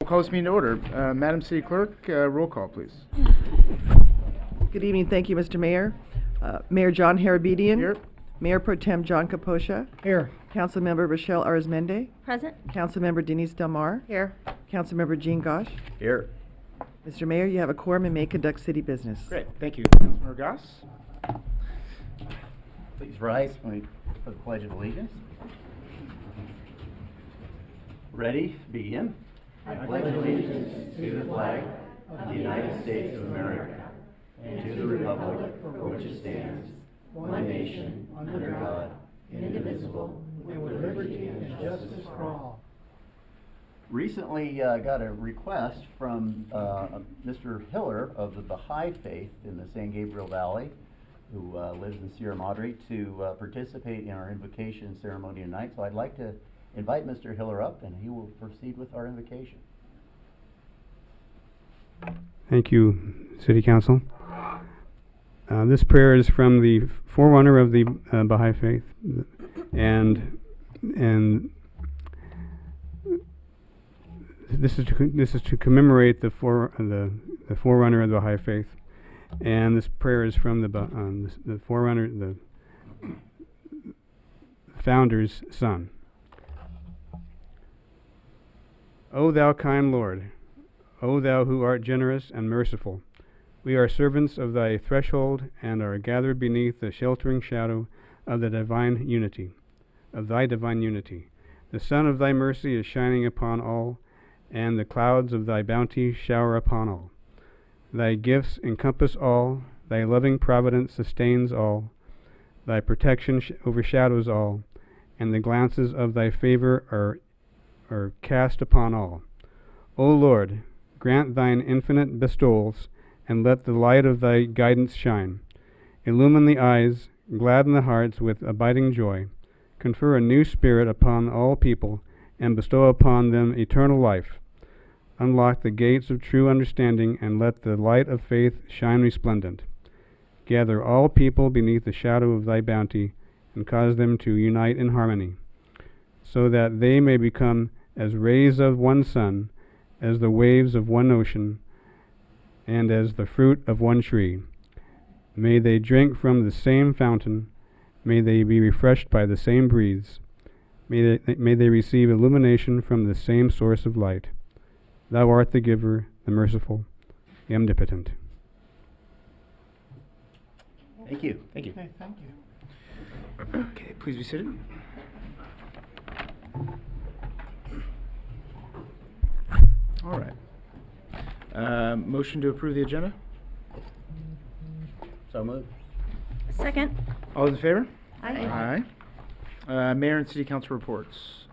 Call this meeting to order. Madam City Clerk, roll call, please. Good evening. Thank you, Mr. Mayor. Mayor John Harabedian. Here. Mayor Pro Tem John Kaposha. Here. Councilmember Rochelle Rsvp. Present. Councilmember Denise Delmar. Here. Councilmember Jean Gosch. Here. Mr. Mayor, you have a quorum and may conduct city business. Great, thank you. Councilmember Goss. Please rise for the Pledge of Allegiance. Ready? Begin. I pledge allegiance to the flag of the United States of America and to the republic for which it stands, one nation, under God, indivisible, and with liberty and justice for all. Recently got a request from Mr. Hiller of the Baha'i Faith in the San Gabriel Valley, who lives in Sierra Madre, to participate in our invocation ceremony tonight. So I'd like to invite Mr. Hiller up, and he will proceed with our invocation. Thank you, City Council. This prayer is from the forerunner of the Baha'i Faith, and this is to commemorate the forerunner of the Baha'i Faith, and this prayer is from the forerunner, the founder's son. O thou kind Lord, O thou who art generous and merciful, we are servants of thy threshold and are gathered beneath the sheltering shadow of the divine unity, of thy divine unity. The sun of thy mercy is shining upon all, and the clouds of thy bounty shower upon all. Thy gifts encompass all, thy loving providence sustains all, thy protection overshadows all, and the glances of thy favor are cast upon all. O Lord, grant thine infinite bestowals, and let the light of thy guidance shine. Illumine the eyes, gladden the hearts with abiding joy, confer a new spirit upon all people, and bestow upon them eternal life. Unlock the gates of true understanding, and let the light of faith shine resplendent. Gather all people beneath the shadow of thy bounty, and cause them to unite in harmony, so that they may become as rays of one sun, as the waves of one ocean, and as the fruit of one tree. May they drink from the same fountain, may they be refreshed by the same breeze, may they receive illumination from the same source of light. Thou art the giver, the merciful, the omnipotent. Thank you. Thank you. Okay, thank you. Okay, please be seated. All right. Motion to approve the agenda? So moved. Second. All those in favor? Aye. Aye. Mayor and City Council reports.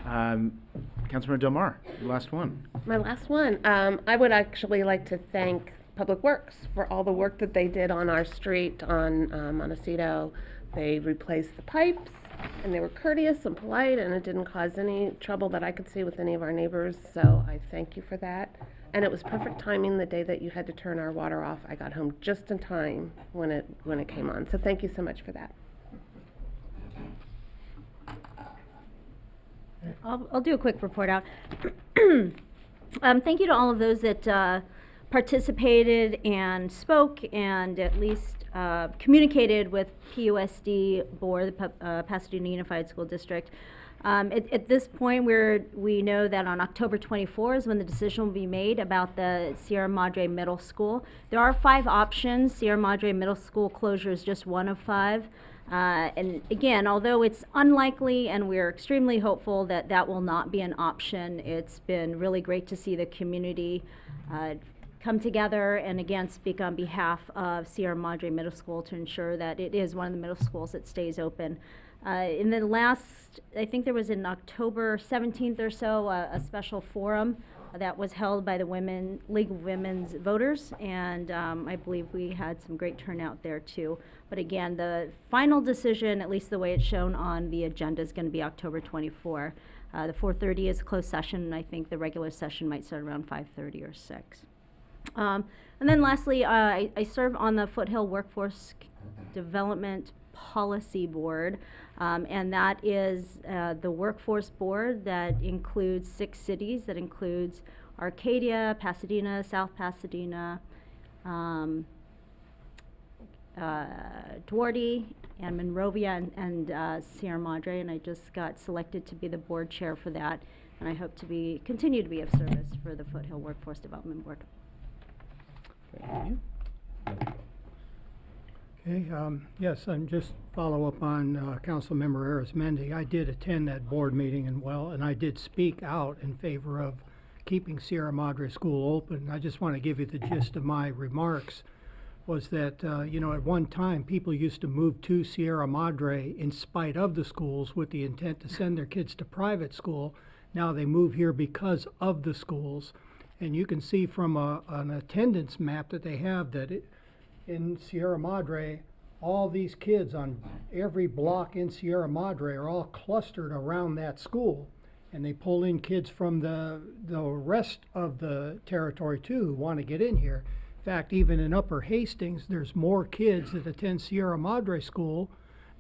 Councilmember Delmar, last one. My last one. I would actually like to thank Public Works for all the work that they did on our street on Montecito. They replaced the pipes, and they were courteous and polite, and it didn't cause any trouble that I could see with any of our neighbors, so I thank you for that. And it was perfect timing the day that you had to turn our water off. I got home just in time when it came on, so thank you so much for that. I'll do a quick report out. Thank you to all of those that participated and spoke and at least communicated with PUSD board, the Pasadena Unified School District. At this point, we know that on October 24 is when the decision will be made about the Sierra Madre Middle School. There are 5 options. Sierra Madre Middle School closure is just one of 5. And again, although it's unlikely and we're extremely hopeful that that will not be an option, it's been really great to see the community come together and again speak on behalf of Sierra Madre Middle School to ensure that it is one of the middle schools that stays open. In the last, I think there was in October 17th or so, a special forum that was held by the League of Women's Voters, and I believe we had some great turnout there too. But again, the final decision, at least the way it's shown on the agenda, is going to be October 24. The 4:30 is closed session, and I think the regular session might start around 5:30 or 6. And then lastly, I serve on the Foothill Workforce Development Policy Board. And that is the workforce board that includes 6 cities, that includes Arcadia, Pasadena, South Pasadena, Duarte, and Monrovia, and Sierra Madre, and I just got selected to be the board chair for that, and I hope to continue to be of service for the Foothill Workforce Development Board. Thank you. Okay, yes, and just follow up on Councilmember Rsvp. I did attend that board meeting and I did speak out in favor of keeping Sierra Madre School open. I just want to give you the gist of my remarks, was that, you know, at one time, people used to move to Sierra Madre in spite of the schools with the intent to send their kids to private school. Now they move here because of the schools. And you can see from an attendance map that they have that in Sierra Madre, all these kids on every block in Sierra Madre are all clustered around that school. And they pull in kids from the rest of the territory too who want to get in here. In fact, even in Upper Hastings, there's more kids that attend Sierra Madre School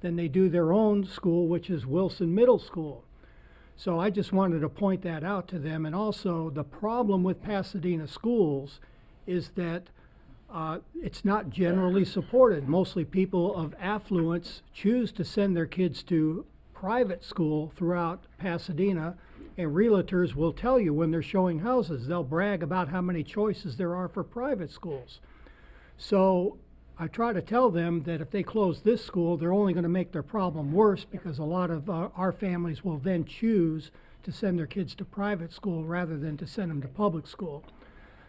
than they do their own school, which is Wilson Middle School. So I just wanted to point that out to them. And also, the problem with Pasadena schools is that it's not generally supported. Mostly people of affluence choose to send their kids to private school throughout Pasadena, and realtors will tell you when they're showing houses, they'll brag about how many choices there are for private schools. So I try to tell them that if they close this school, they're only going to make their problem worse, because a lot of our families will then choose to send their kids to private school rather than to send them to public school.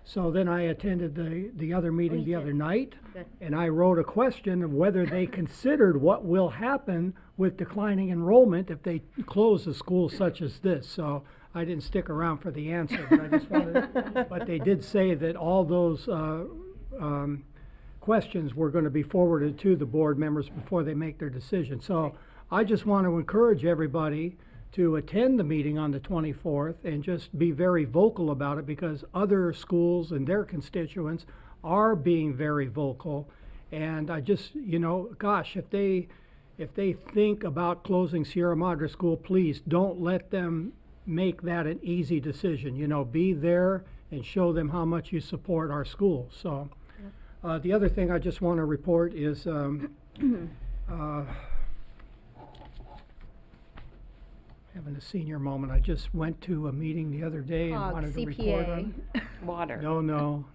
So then I attended the other meeting the other night, and I wrote a question of whether they considered what will happen with declining enrollment if they close a school such as this. So I didn't stick around for the answer, but I just wanted, but they did say that all those questions were going to be forwarded to the board members before they make their decision. So I just want to encourage everybody to attend the meeting on the 24th and just be very vocal about it, because other schools and their constituents are being very vocal. And I just, you know, gosh, if they think about closing Sierra Madre School, please don't let them make that an easy decision. You know, be there and show them how much you support our schools. So the other thing I just want to report is having a senior moment. I just went to a meeting the other day and wanted to report on it. Water. No.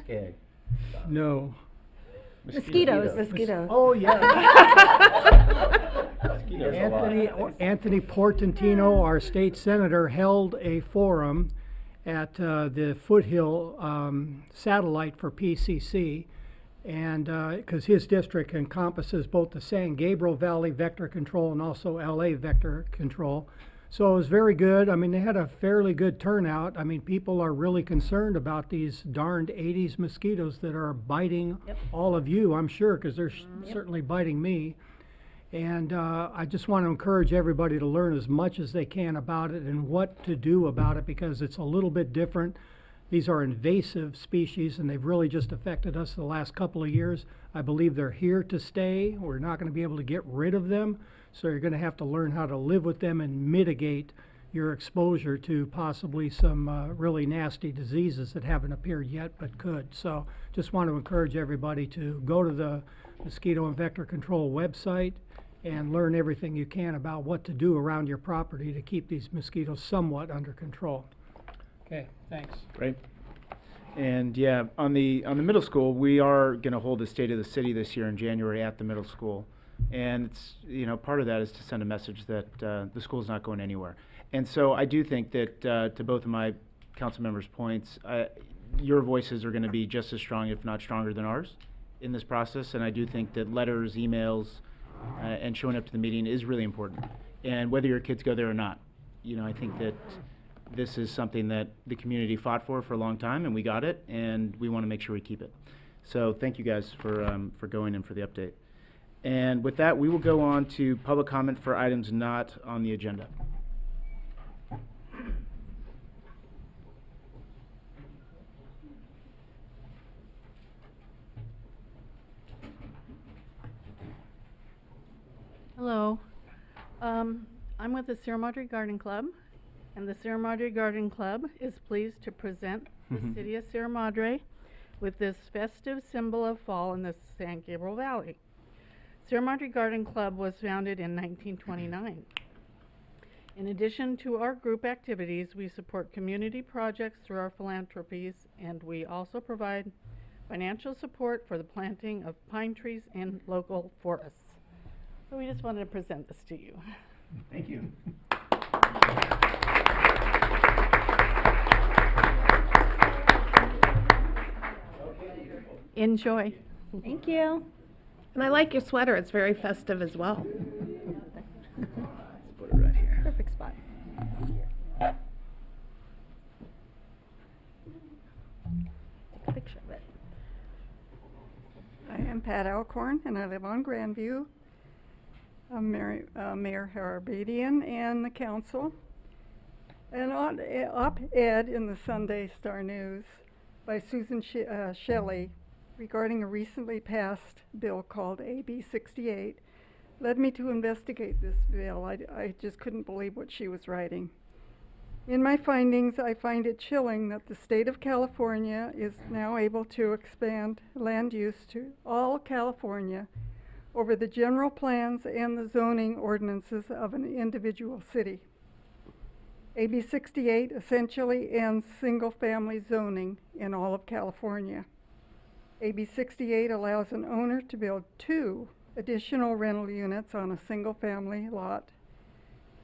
Okay. No. Mosquitoes. Mosquitoes. Oh, yeah. There's a lot. Anthony Portantino, our state senator, held a forum at the Foothill satellite for PCC, and because his district encompasses both the San Gabriel Valley vector control and also LA vector control. So it was very good. I mean, they had a fairly good turnout. I mean, people are really concerned about these darned Aedes mosquitoes that are biting all of you, I'm sure, because they're certainly biting me. And I just want to encourage everybody to learn as much as they can about it and what to do about it, because it's a little bit different. These are invasive species, and they've really just affected us the last couple of years. I believe they're here to stay. We're not going to be able to get rid of them, so you're going to have to learn how to live with them and mitigate your exposure to possibly some really nasty diseases that haven't appeared yet but could. So just want to encourage everybody to go to the Mosquito and Vector Control website and learn everything you can about what to do around your property to keep these mosquitoes somewhat under control. Okay, thanks. Great. And yeah, on the middle school, we are going to hold a State of the City this year in January at the middle school. And it's, you know, part of that is to send a message that the school's not going anywhere. And so I do think that to both of my council members' points, your voices are going to be just as strong, if not stronger than ours in this process. And I do think that letters, emails, and showing up to the meeting is really important. And whether your kids go there or not, you know, I think that this is something that the community fought for a long time, and we got it, and we want to make sure we keep it. So thank you guys for going and for the update. And with that, we will go on to public comment for items not on the agenda. Hello. I'm with the Sierra Madre Garden Club, and the Sierra Madre Garden Club is pleased to present the city of Sierra Madre with this festive symbol of fall in the San Gabriel Valley. Sierra Madre Garden Club was founded in 1929. In addition to our group activities, we support community projects through our philanthropies, and we also provide financial support for the planting of pine trees in local forests. So we just wanted to present this to you. Thank you. Enjoy. Thank you. And I like your sweater, it's very festive as well. Let's put it right here. Perfect spot. Take a picture of it. I am Pat Alcorn, and I live on Grandview. I'm Mayor Harabedian and the council. An op-ed in the Sunday Star News by Susan Shelley regarding a recently passed bill called AB 68 led me to investigate this bill. I just couldn't believe what she was writing. In my findings, I find it chilling that the state of California is now able to expand land use to all California over the general plans and the zoning ordinances of an individual city. AB 68 essentially ends single-family zoning in all of California. AB 68 allows an owner to build 2 additional rental units on a single-family lot.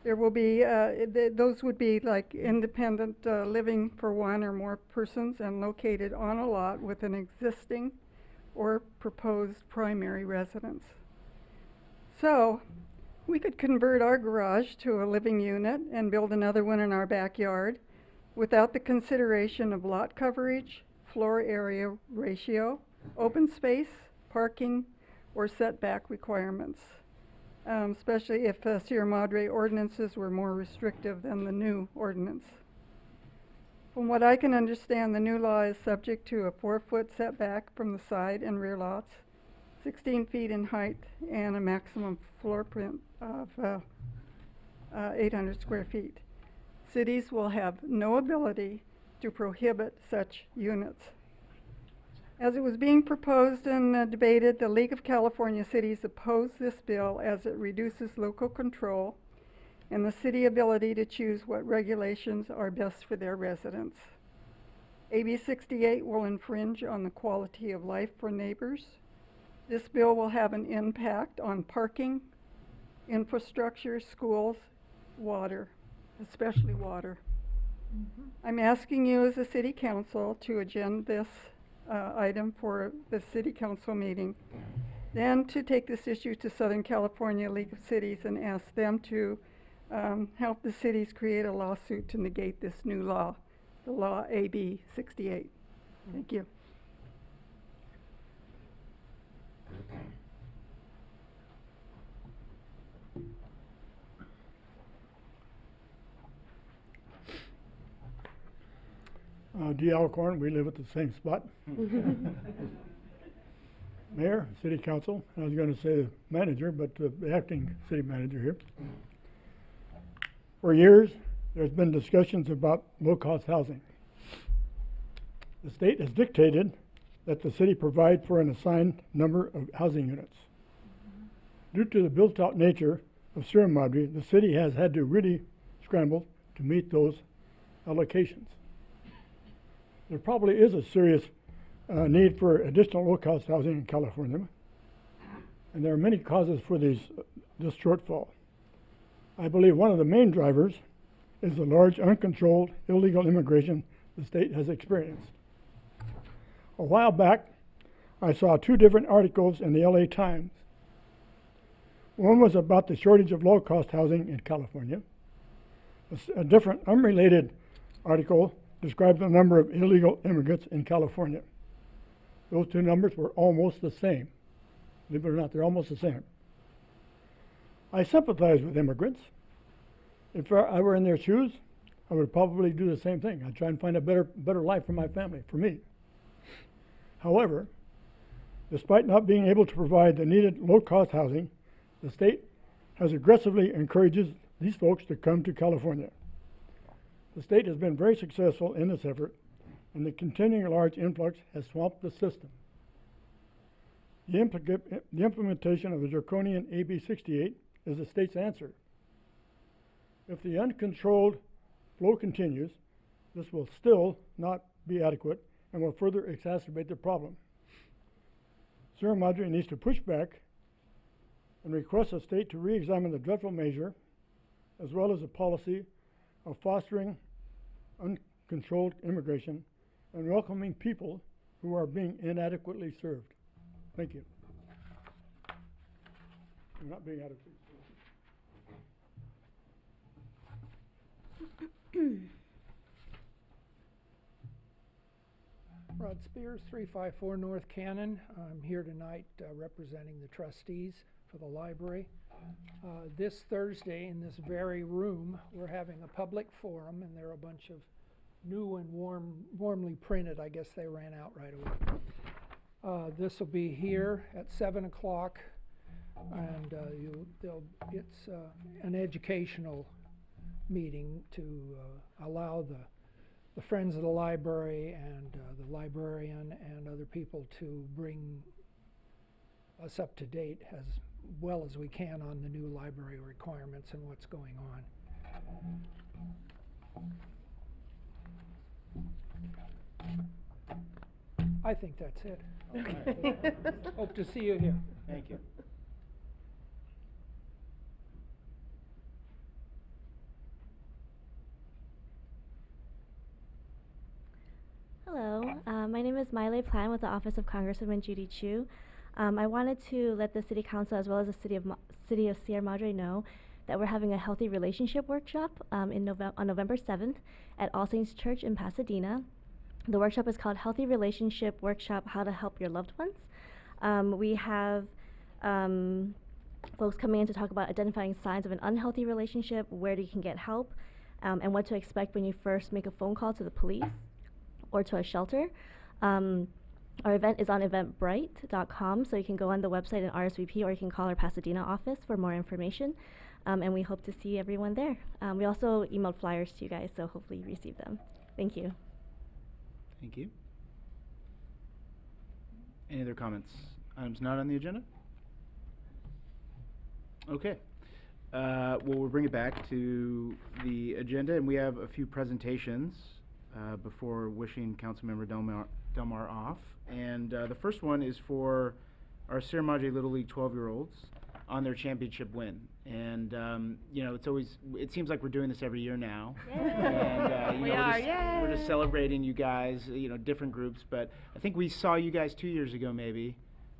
There will be, those would be like independent living for 1 or more persons and located on a lot with an existing or proposed primary residence. So, we could convert our garage to a living unit and build another one in our backyard without the consideration of lot coverage, floor area ratio, open space, parking, or setback requirements, especially if Sierra Madre ordinances were more restrictive than the new ordinance. From what I can understand, the new law is subject to a 4-foot setback from the side and rear lots, 16 feet in height, and a maximum floor print of 800 square feet. Cities will have no ability to prohibit such units. As it was being proposed and debated, the League of California Cities opposed this bill as it reduces local control and the city ability to choose what regulations are best for their residents. AB 68 will infringe on the quality of life for neighbors. This bill will have an impact on parking, infrastructure, schools, water, especially water. I'm asking you as a city council to agenda this item for the city council meeting, then to take this issue to Southern California League of Cities and ask them to help the cities create a lawsuit to negate this new law, the law AB 68. Thank you. D. Alcorn, we live at the same spot. Mayor, City Council, I was going to say the manager, but the acting city manager here. For years, there's been discussions about low-cost housing. The state has dictated that the city provide for an assigned number of housing units. Due to the built-out nature of Sierra Madre, the city has had to really scramble to meet those allocations. There probably is a serious need for additional low-cost housing in California, and there are many causes for this shortfall. I believe one of the main drivers is the large uncontrolled illegal immigration the state has experienced. A while back, I saw 2 different articles in the LA Times. One was about the shortage of low-cost housing in California. A different, unrelated article described the number of illegal immigrants in California. Those 2 numbers were almost the same. Believe it or not, they're almost the same. I sympathize with immigrants. If I were in their shoes, I would probably do the same thing. I'd try and find a better life for my family, for me. However, despite not being able to provide the needed low-cost housing, the state has aggressively encouraged these folks to come to California. The state has been very successful in this effort, and the continuing large influx has swamped the system. The implementation of the draconian AB 68 is the state's answer. If the uncontrolled flow continues, this will still not be adequate and will further exacerbate the problem. Sierra Madre needs to push back and request the state to re-examine the dreadful measure, as well as the policy of fostering uncontrolled immigration and welcoming people who are being inadequately served. Thank you. I'm not being adequately served. Rod Spears, 354 North Cannon. I'm here tonight representing the trustees for the library. This Thursday in this very room, we're having a public forum, and there are a bunch of new and warmly printed. I guess they ran out right away. This will be here at 7 o'clock, and it's an educational meeting to allow the Friends of the Library and the librarian and other people to bring us up to date as well as we can on the new library requirements and what's going on. I think that's it. Okay. Hope to see you here. Thank you. Hello, my name is Miley Plan with the Office of Congresswoman Judy Chu. I wanted to let the City Council as well as the City of Sierra Madre know that we're having a healthy relationship workshop on November 7th at All Saints Church in Pasadena. The workshop is called Healthy Relationship Workshop, How to Help Your Loved Ones. We have folks coming in to talk about identifying signs of an unhealthy relationship, where you can get help, and what to expect when you first make a phone call to the police or to a shelter. Our event is on Eventbrite.com, so you can go on the website and Rsvp, or you can call our Pasadena office for more information. And we hope to see everyone there. We also emailed flyers to you guys, so hopefully you receive them. Thank you. Thank you. Any other comments? Items not on the agenda? Okay. Well, we'll bring it back to the agenda, and we have a few presentations before wishing Councilmember Delmar off. And the first one is for our Sierra Madre Little League 12-year-olds on their championship win. And, you know, it seems like we're doing this every year now. And, you know, we're just celebrating you guys, you know, different groups. But I think we saw you guys 2 years ago, maybe.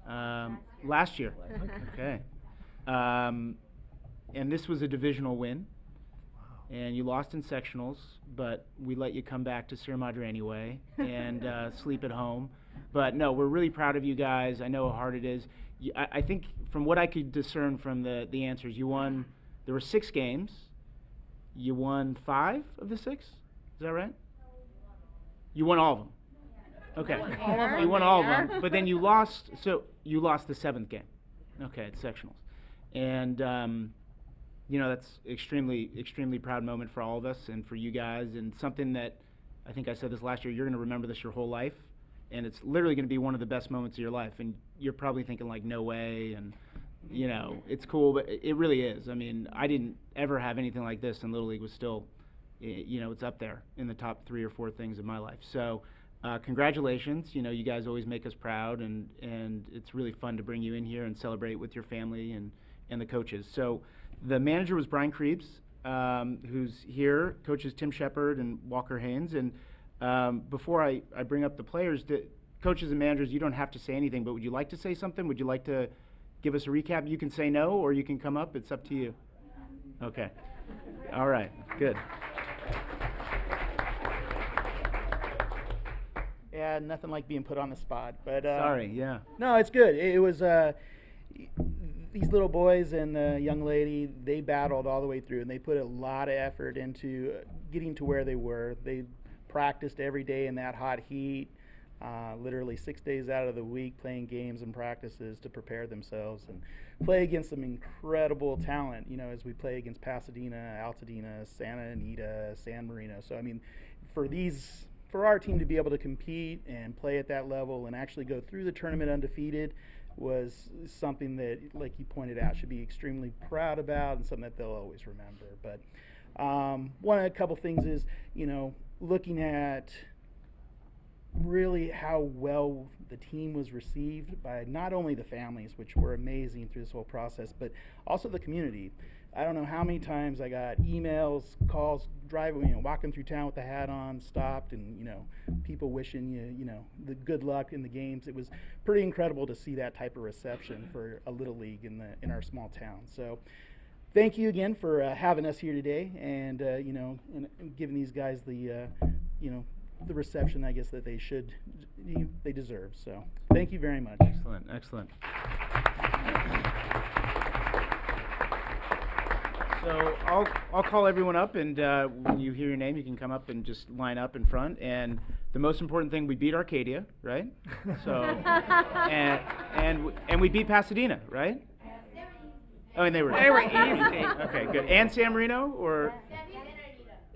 Last year. Okay. And this was a divisional win. And you lost in sectionals, but we let you come back to Sierra Madre anyway and sleep at home. But no, we're really proud of you guys. I know how hard it is. I think from what I could discern from the answers, you won, there were 6 games. You won 5 of the 6? Is that right? You won all of them. Okay. You won all of them. But then you lost the 7th game. Okay, it's sectionals. And you know, that's extremely proud moment for all of us and for you guys, and something that I think I said this last year, you're going to remember this your whole life, and it's literally going to be one of the best moments of your life. And you're probably thinking like, no way, and you know, it's cool, but it really is. I mean, I didn't ever have anything like this, and Little League was still, you know, it's up there in the top 3 or 4 things in my life. So congratulations. You know, you guys always make us proud, and it's really fun to bring you in here and celebrate with your family and the coaches. So the manager was Brian Krebs, who's here, coaches Tim Shepard and Walker Haynes. And before I bring up the players, coaches and managers, you don't have to say anything, but would you like to say something? Would you like to give us a recap? You can say no, or you can come up. It's up to you. Okay. All right. Good. Yeah, nothing like being put on the spot. But sorry. Yeah. No, it's good. It was these little boys and the young lady. They battled all the way through, and they put a lot of effort into getting to where they were. They practiced every day in that hot heat, literally 6 days out of the week, playing games and practices to prepare themselves. And play against some incredible talent, you know, as we play against Pasadena, Altadena, Santa Anita, San Marino. So I mean, for our team to be able to compete and play at that level and actually go through the tournament undefeated was something that, like you pointed out, should be extremely proud about and something that they'll always remember. But a couple things is, you know, looking at really how well the team was received by not only the families, which were amazing through this whole process, but also the community. I don't know how many times I got emails, calls, walking through town with the hat on, stopped, and, you know, people wishing you know, the good luck in the games. It was pretty incredible to see that type of reception for a little league in our small town. So thank you again for having us here today, and you know, and giving these guys the you know, the reception, I guess, that they deserve. So thank you very much. Excellent, excellent. So I'll call everyone up, and when you hear your name, you can come up and just line up in front. And the most important thing, we beat Arcadia, right? So and we beat Pasadena, right? Oh, and they were easy. Okay, good. And San Marino, or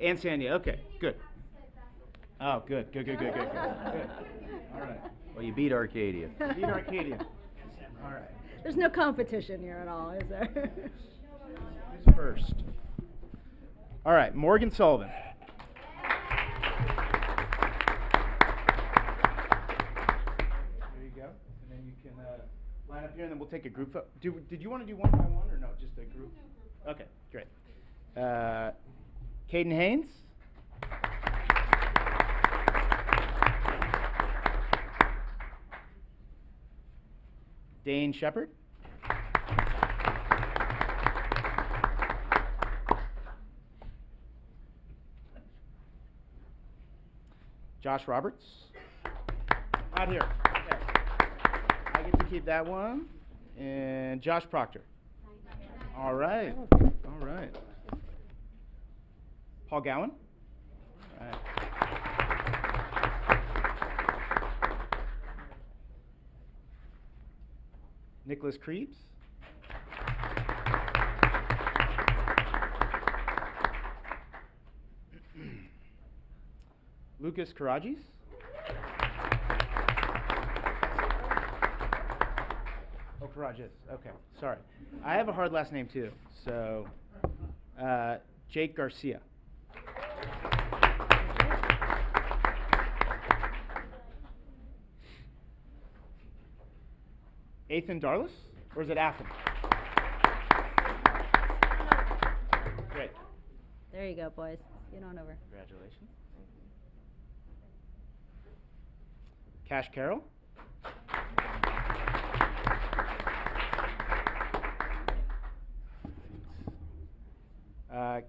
and San Diego. Okay, good. Oh, good. Good. All right. Well, you beat Arcadia. Beat Arcadia. All right. There's no competition here at all, is there? Who's first? All right, Morgan Sullivan. There you go. And then you can line up here, and then we'll take a group. Did you want to do one by one, or no, just a group? Okay, great. Caden Haynes. Dane Shepard. Josh Roberts. Out here. Okay. I get to keep that one. And Josh Proctor. All right. All right. Paul Gowan. All right. Nicholas Krebs. Lucas Karajis. Oh, Karajas. Okay, sorry. I have a hard last name too. So, Jake Garcia. Ethan Darlis, or is it Athen? Great. There you go, boys. Get on over. Congratulations. Cash Carroll.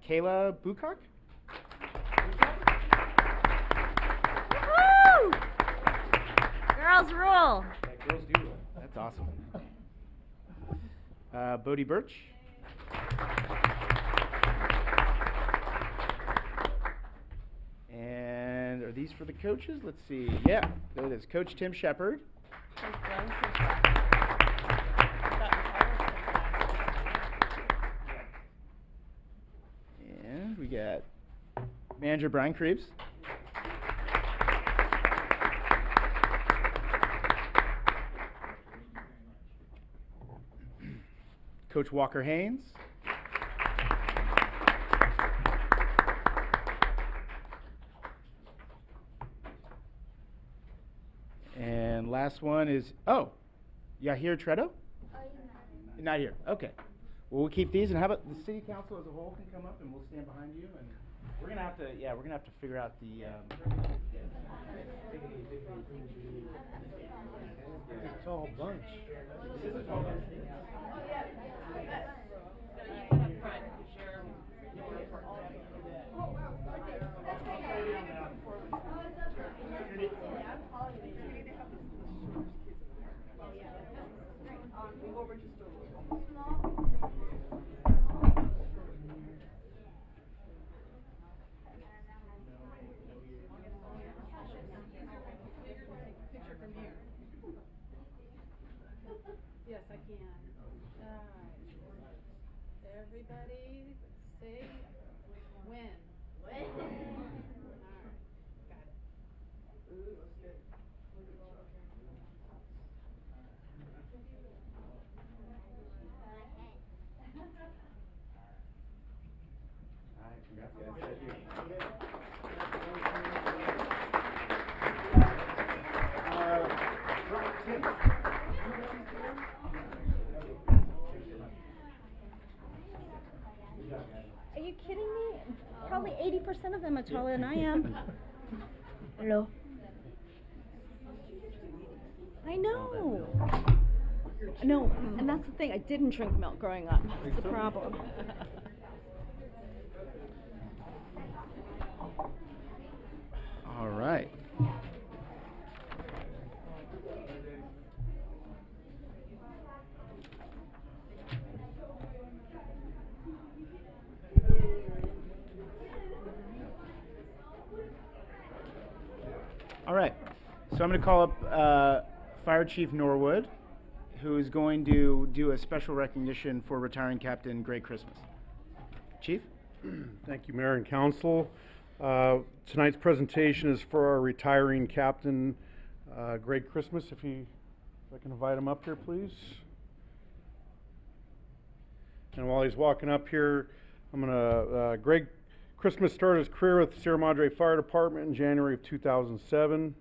Kayla Bukak. Woo! Girls rule. Yeah, girls do rule. That's awesome. Bodie Birch. And are these for the coaches? Let's see. Yeah, there it is. Coach Tim Shepard. And we got Manager Brian Krebs. Coach Walker Haynes. And last one is, Yahir Tredo? Not here. Okay. Well, we'll keep these, and how about the city council as a whole can come up, and we'll stand behind you, and we're gonna have to figure out the. It's all bunch. Yes, I can. Everybody say when. When. All right, got it. Are you kidding me? Probably 80% of them are taller than I am. Hello. I know. No, and that's the thing. I didn't drink milk growing up. That's the problem. All right. All right. So I'm going to call up Fire Chief Norwood, who is going to do a special recognition for retiring Captain Greg Christmas. Chief? Thank you, Mayor and Council. Tonight's presentation is for our retiring Captain Greg Christmas. If I can invite him up here, please. And while he's walking up here, Greg Christmas started his career with the Sierra Madre Fire Department in January of 2007.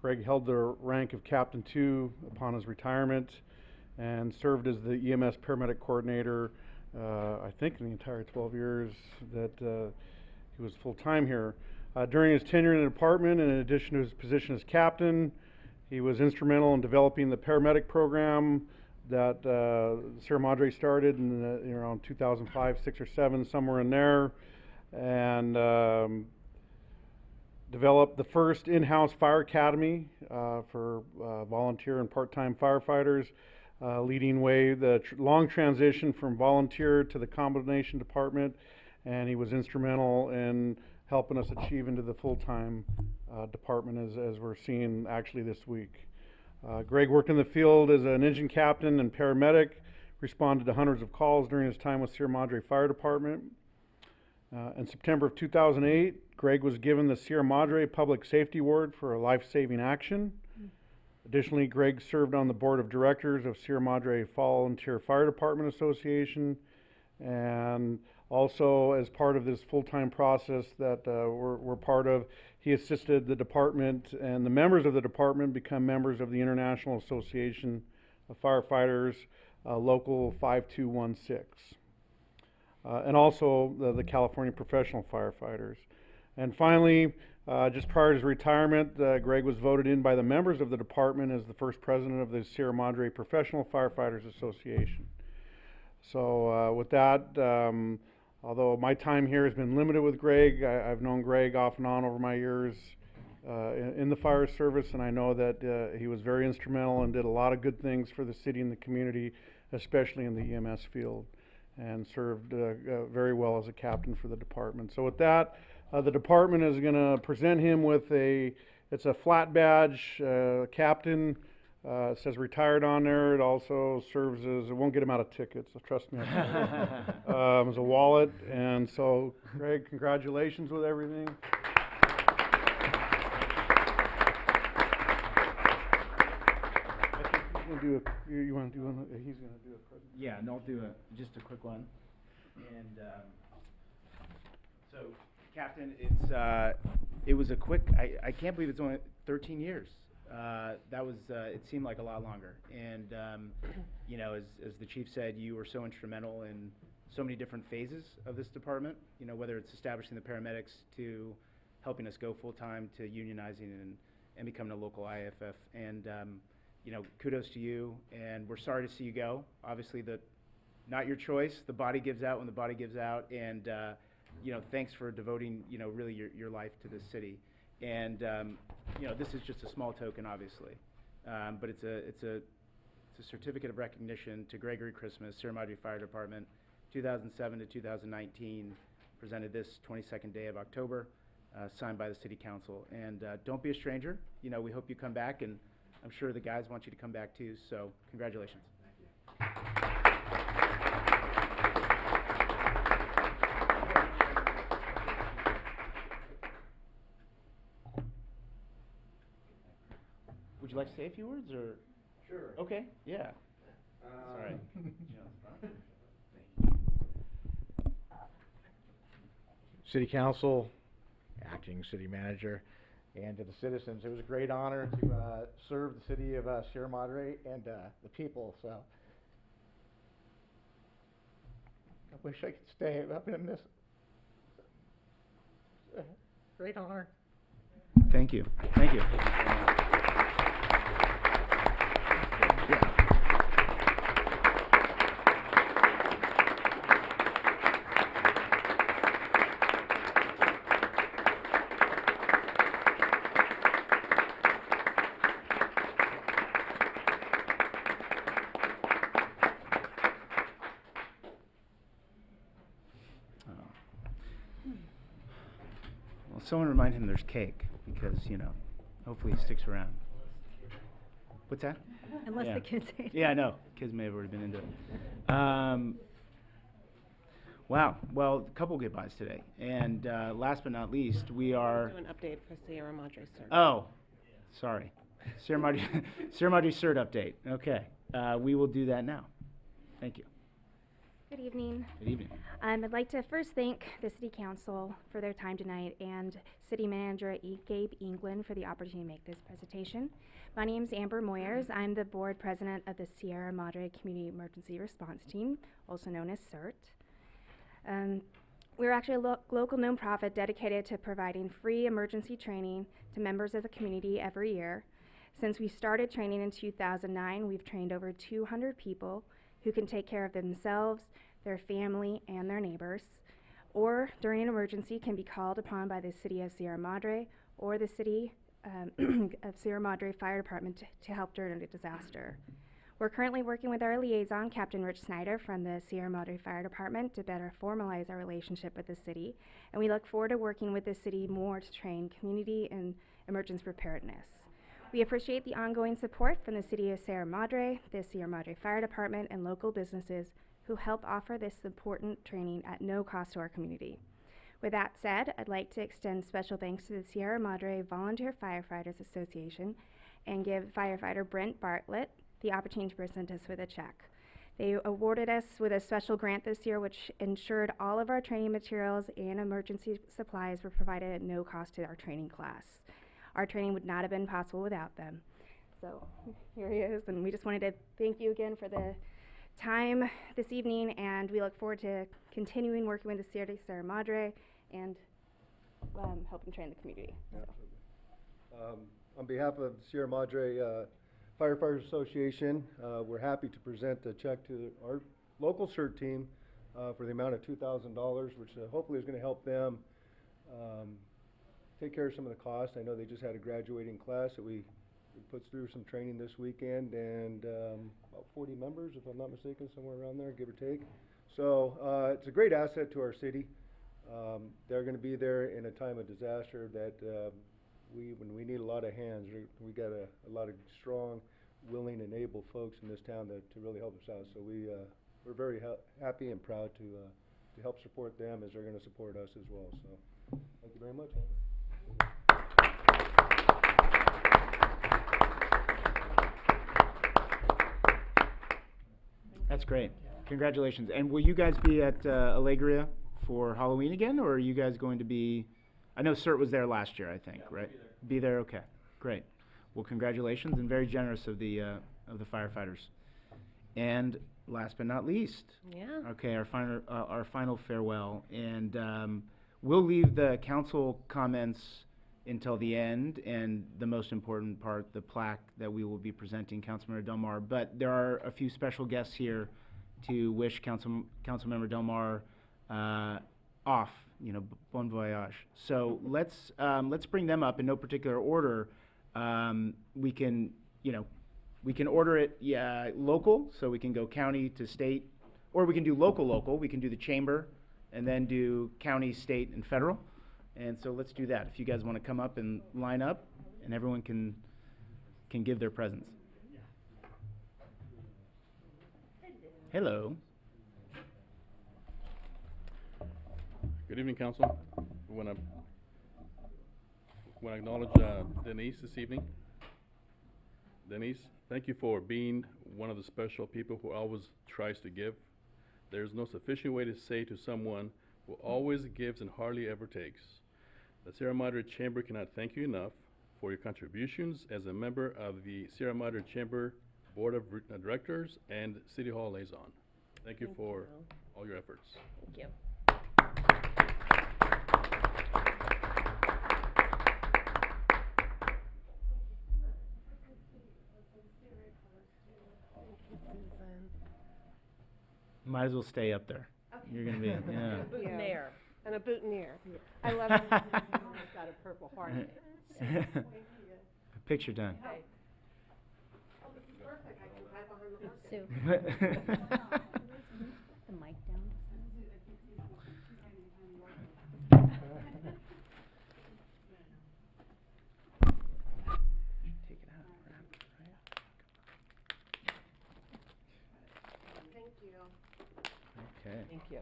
Greg held the rank of Captain 2 upon his retirement and served as the EMS paramedic coordinator, I think in the entire 12 years that he was full-time here. During his tenure in the department, in addition to his position as captain, he was instrumental in developing the paramedic program that Sierra Madre started in around 2005, 6 or 7, somewhere in there, and developed the first in-house fire academy for volunteer and part-time firefighters, leading way the long transition from volunteer to the combination department, and he was instrumental in helping us achieve into the full-time department as we're seeing actually this week. Greg worked in the field as an engine captain and paramedic, responded to hundreds of calls during his time with Sierra Madre Fire Department. In September of 2008, Greg was given the Sierra Madre Public Safety Award for a life-saving action. Additionally, Greg served on the board of directors of Sierra Madre Volunteer Fire Department Association, and also as part of this full-time process that we're part of, he assisted the department and the members of the department become members of the International Association of Firefighters, Local 5216, and also the California Professional Firefighters. And finally, just prior to his retirement, Greg was voted in by the members of the department as the first president of the Sierra Madre Professional Firefighters Association. So with that, although my time here has been limited with Greg, I've known Greg off and on over my years in the fire service, and I know that he was very instrumental and did a lot of good things for the city and the community, especially in the EMS field, and served very well as a captain for the department. So with that, the department is going to present him with it's a flat badge, captain. It says retired on there. It also serves as, it won't get him out of tickets, so trust me. As a wallet. And so, Greg, congratulations with everything. He's going to do a present? Yeah, and I'll do just a quick one. And so, Captain, it was a quick, I can't believe it's only 13 years. That was, it seemed like a lot longer. And, you know, as the chief said, you were so instrumental in so many different phases of this department, you know, whether it's establishing the paramedics to helping us go full-time to unionizing and becoming a local IFF. And, you know, kudos to you. And we're sorry to see you go. Obviously, not your choice. The body gives out when the body gives out. And, you know, thanks for devoting, you know, really your life to this city. And you know, this is just a small token, obviously, but it's a certificate of recognition to Gregory Christmas, Sierra Madre Fire Department, 2007 to 2019, presented this 22nd day of October, signed by the City Council. And don't be a stranger. You know, we hope you come back, and I'm sure the guys want you to come back too. So, congratulations. Thank you. you like to say a few words, or? Sure. Okay, yeah. Sorry. City Council, acting city manager, and to the citizens, it was a great honor to serve the city of Sierra Madre and the people. So I wish I could stay. I'm gonna miss it. Great honor. Thank you. Thank you. Well, someone remind him there's cake, because, you know, hopefully he sticks around. What's that? Unless Yeah. the kids ate it. Yeah, I know. Kids may have already been into it. Wow. Well, a couple goodbyes today. And last but not least, we are... Do an update for Sierra Madre, sir. Oh, sorry. Sierra Madre CERT update. Okay. We will do that now. Thank you. Good evening. Good evening. I'd like to first thank the City Council for their time tonight and City Manager Gabe England for the opportunity to make this presentation. My name is Amber Moyers. I'm the board president of the Sierra Madre Community Emergency Response Team, also known as CERT. We're actually a local nonprofit dedicated to providing free emergency training to members of the community every year. Since we started training in 2009, we've trained over 200 people who can take care of themselves, their family, and their neighbors, or during an emergency can be called upon by the City of Sierra Madre or the City of Sierra Madre Fire Department to help during a disaster. We're currently working with our liaison, Captain Rich Snyder from the Sierra Madre Fire Department, to better formalize our relationship with the city, and we look forward to working with the city more to train community in emergency preparedness. We appreciate the ongoing support from the City of Sierra Madre, the Sierra Madre Fire Department, and local businesses who help offer this important training at no cost to our community. With that said, I'd like to extend special thanks to the Sierra Madre Volunteer Firefighters Association and give firefighter Brent Bartlett the opportunity to present us with a check. They awarded us with a special grant this year, which ensured all of our training materials and emergency supplies were provided at no cost to our training class. Our training would not have been possible without them. So here he is, and we just wanted to thank you again for the time this evening, and we look forward to continuing working with the Sierra Madre and helping train the community. So. On behalf of the Sierra Madre Firefighters Association, we're happy to present a check to our local CERT team for the amount of $2,000, which hopefully is going to help them take care of some of the costs. I know they just had a graduating class that we put through some training this weekend, and about 40 members, if I'm not mistaken, somewhere around there, give or take. So it's a great asset to our city. They're going to be there in a time of disaster that when we need a lot of hands. We got a lot of strong, willing, and able folks in this town to really help us out. So we're very happy and proud to help support them as they're going to support us as well. So thank you very much. That's great. Congratulations. And will you guys be at Alegria for Halloween again, or are you guys going to be... I know CERT was there last year, I think, yeah, right? Be there. Okay, great. Well, congratulations, and very generous of the firefighters. And last but not least, okay, our final farewell, and we'll leave the council comments until the end, and the most important part, the plaque that we will be presenting, Councilmember Delmar. But there are a few special guests here to wish Councilmember Delmar off. You know, bon voyage. So let's bring them up in no particular order. We can order it local, so we can go county to state, or we can do local. We can do the chamber, and then do county, state, and federal. And so let's do that. If you guys want to come up and line up, and everyone can give their presents. Hello. Good evening, Council. We want to acknowledge Denise this evening. Denise, thank you for being one of the special people who always tries to give. There's no sufficient way to say to someone who always gives and hardly ever takes. The Sierra Madre Chamber cannot thank you enough for your contributions as a member of the Sierra Madre Chamber Board of Directors and City Hall Liaison. Thank you for all your efforts. Thank you. Might as well stay up there. You're gonna be, yeah. A boutonniere and a boutonniere. I love it. It's got a purple heart. Picture done. Okay. Oh, this is perfect. I can hide behind the horse. Sue. The mic down. Take it out. Thank you. Okay. Thank you.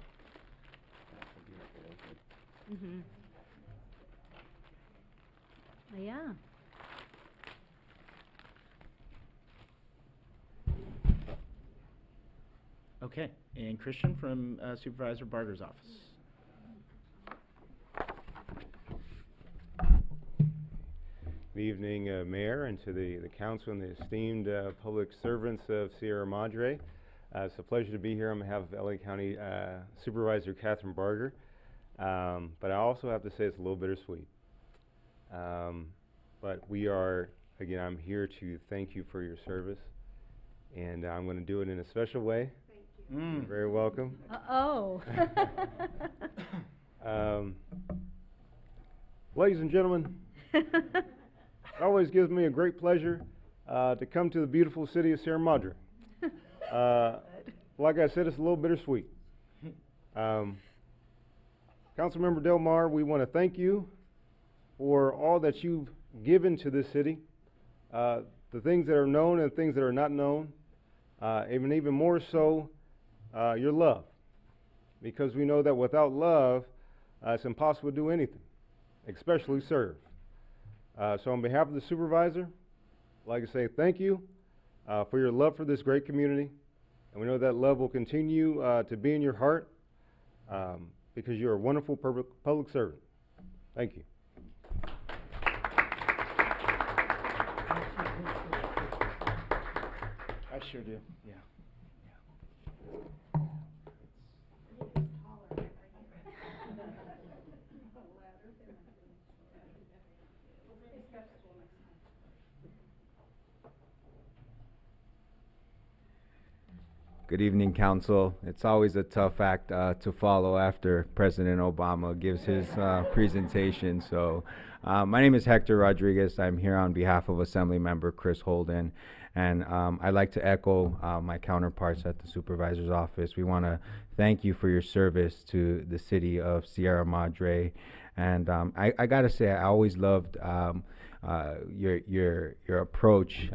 Mm-hmm. Yeah. Okay, and Christian from Supervisor Barger's office. Good evening, Mayor, and to the council and the esteemed public servants of Sierra Madre. It's a pleasure to be here on behalf of LA County Supervisor Catherine Barger. But I also have to say it's a little bittersweet. But we are, again, I'm here to thank you for your service. And I'm going to do it in a special way. Thank you. You're very welcome. Oh. Ladies and gentlemen, it always gives me a great pleasure to come to the beautiful city of Sierra Madre. Like I said, it's a little bittersweet. Councilmember Del Mar, we want to thank you for all that you've given to this city, the things that are known and things that are not known, even more so, your love. Because we know that without love, it's impossible to do anything, especially serve. So on behalf of the supervisor, I'd like to say thank you for your love for this great community. And we know that love will continue to be in your heart because you're a wonderful public servant. Thank you. I sure do, yeah. Good evening, Council. It's always a tough act to follow after President Obama gives his presentation. So, my name is Hector Rodriguez. I'm here on behalf of Assemblymember Chris Holden. And I'd like to echo my counterparts at the Supervisor's Office. We want to thank you for your service to the city of Sierra Madre. And I got to say, I always loved your approach.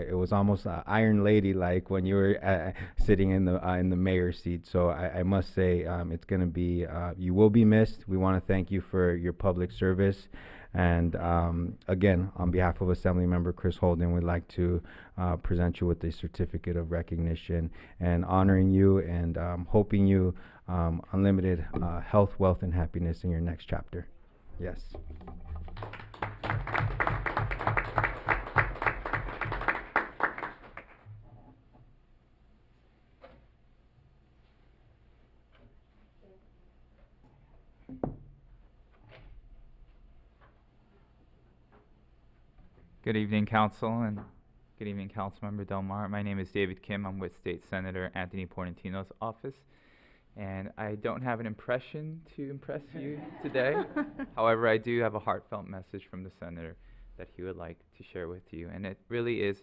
It was almost Iron Lady like when you were sitting in the mayor's seat. So I must say it's going to be you will be missed. We want to thank you for your public service. And again, on behalf of Assemblymember Chris Holden, we'd like to present you with a certificate of recognition and honoring you and hoping you unlimited health, wealth, and happiness in your next chapter. Yes. Good evening, Council, and good evening, Councilmember Del Mar. My name is David Kim. I'm with State Senator Anthony Portantino's office, and I don't have an impression to impress you today. However, I do have a heartfelt message from the Senator that he would like to share with you, and it really is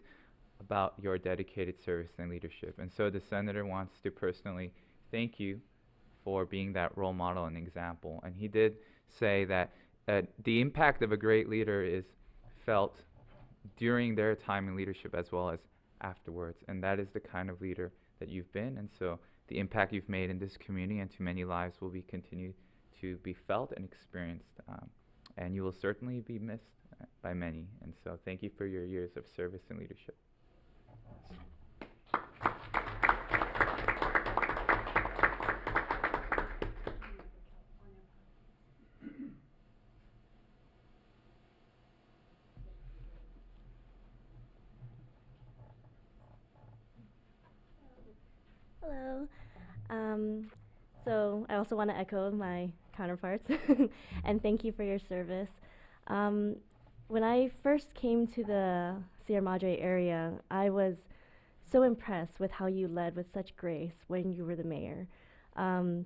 about your dedicated service and leadership. And so the Senator wants to personally thank you for being that role model and example. And he did say that the impact of a great leader is felt during their time in leadership as well as afterwards, and that is the kind of leader that you've been. And so the impact you've made in this community and to many lives will be continued to be felt and experienced, and you will certainly be missed by by many. And so thank you for your years of service and leadership. Hello. So I also want to echo my counterparts and thank you for your service. When I first came to the Sierra Madre area, I was so impressed with how you led with such grace when you were the mayor. You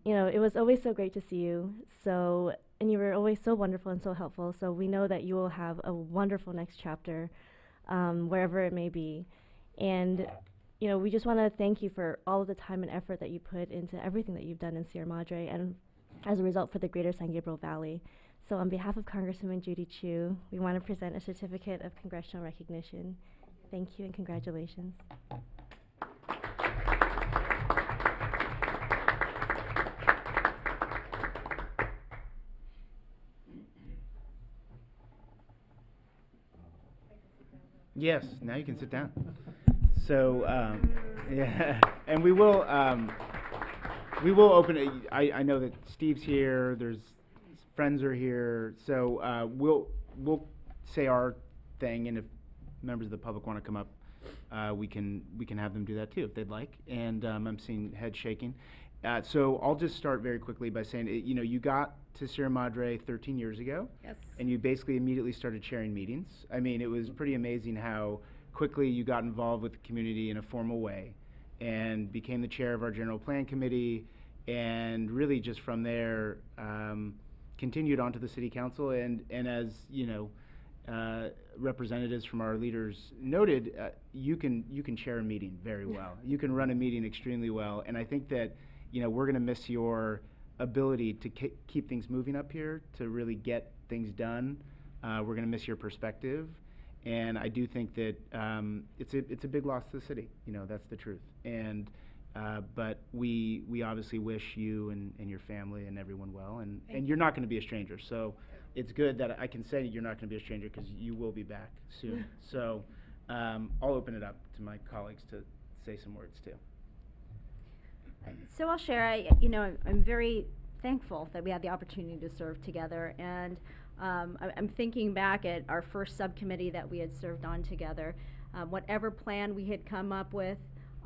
know, it was always so great to see you. And you were always so wonderful and so helpful. So we know that you will have a wonderful next chapter, wherever it may be. And you know, we just want to thank you for all of the time and effort that you put into everything that you've done in Sierra Madre, and as a result for the greater San Gabriel Valley. So on behalf of Congresswoman Judy Chu, we want to present a certificate of congressional recognition. Thank you and congratulations. Yes, now you can sit down. So, yeah, and we will open it. I know that Steve's here, there's friends are here, so we'll say our thing, and if members of the public want to come up, we can have them do that too if they'd like. And I'm seeing head shaking. So I'll just start very quickly by saying, you know, you got to Sierra Madre 13 years ago. Yes. And you basically immediately started chairing meetings. I mean, it was pretty amazing how quickly you got involved with the community in a formal way and became the chair of our general plan committee, and really just from there continued on to the city council. And as you know, representatives from our leaders noted, you can chair a meeting very well. You can run a meeting extremely well, and I think that, you know, we're going to miss your ability to keep things moving up here, to really get things done. We're going to miss your perspective, and I do think that it's a big loss to the city. You know, that's the truth. And but we obviously wish you and your family and everyone well, and you're not going to be a stranger. So it's good that I can say you're not going to be a stranger, because you will be back soon. So I'll open it up to my colleagues to say some words too. So I'll share. I'm very thankful that we had the opportunity to serve together, and I'm thinking back at our first subcommittee that we had served on together. Whatever plan we had come up with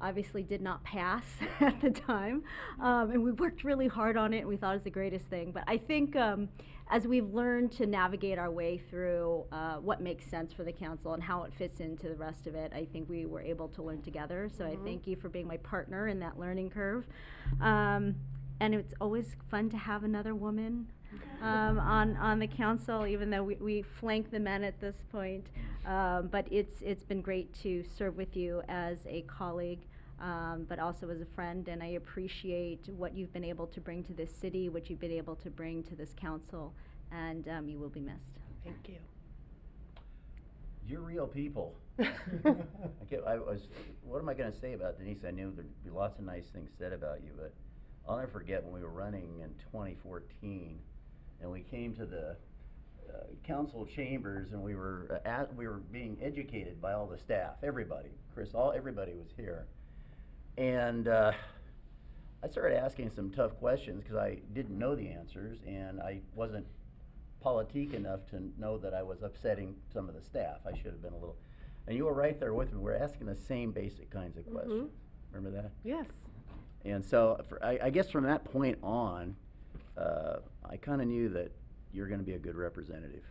obviously did not pass at the time, and we worked really hard on it, and we thought it was the greatest thing. But I think as we've learned to navigate our way through what makes sense for the council and how it fits into the rest of it, I think we were able to learn together. So I thank you for being my partner in that learning curve. And it's always fun to have another woman on the council, even though we flank the men at this point. But it's been great to serve with you as a colleague, but also as a friend, and I appreciate what you've been able to bring to this city, what you've been able to bring to this council, and you will be missed. Thank you. You're real people. What am I going to say about Denise? I knew there'd be lots of nice things said about you, but I'll never forget when we were running in 2014, and we came to the council chambers, and we were being educated by all the staff, everybody. Everybody was here, and I started asking some tough questions because I didn't know the answers, and I wasn't politique enough to know that I was upsetting some of the staff. I should have been a little. And you were right there with me. We're asking the same basic kinds of questions. Remember that? Yes. And so I guess from that point on, I kind of knew that you're going to be a good representative.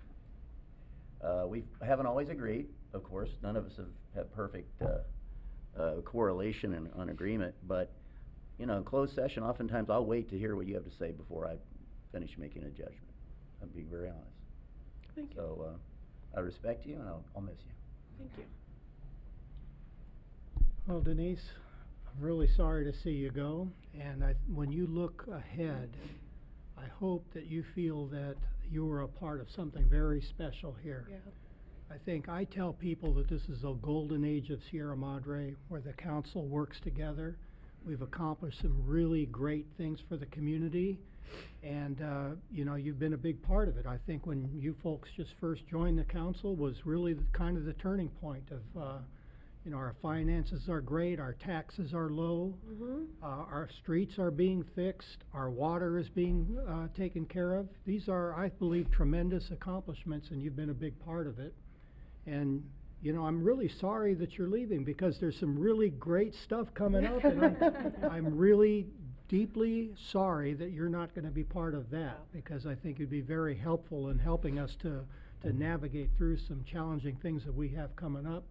We haven't always agreed, of course. None of us have perfect correlation and on agreement. But, you know, in closed session, oftentimes I'll wait to hear what you have to say before I finish making a judgment. I'm being very honest. Thank you. So I respect you, and I'll miss you. Thank you. Well, Denise, I'm really sorry to see you go, and when you look ahead, I hope that you feel that you were a part of something very special here. Yeah. I tell people that this is a golden age of Sierra Madre, where the council works together, We've accomplished some really great things for the community, and you know, you've been a big part of it. I think when you folks just first joined the council was really kind of the turning point of, you know, our finances are great, our taxes are low, our streets are being fixed, our water is being taken care of. These are, I believe, tremendous accomplishments, and you've been a big part of it. And you know, I'm really sorry that you're leaving, because there's some really great stuff coming up, and I'm really deeply sorry that you're not going to be part of that, because I think it'd be very helpful in helping us to navigate through some challenging things that we have coming up.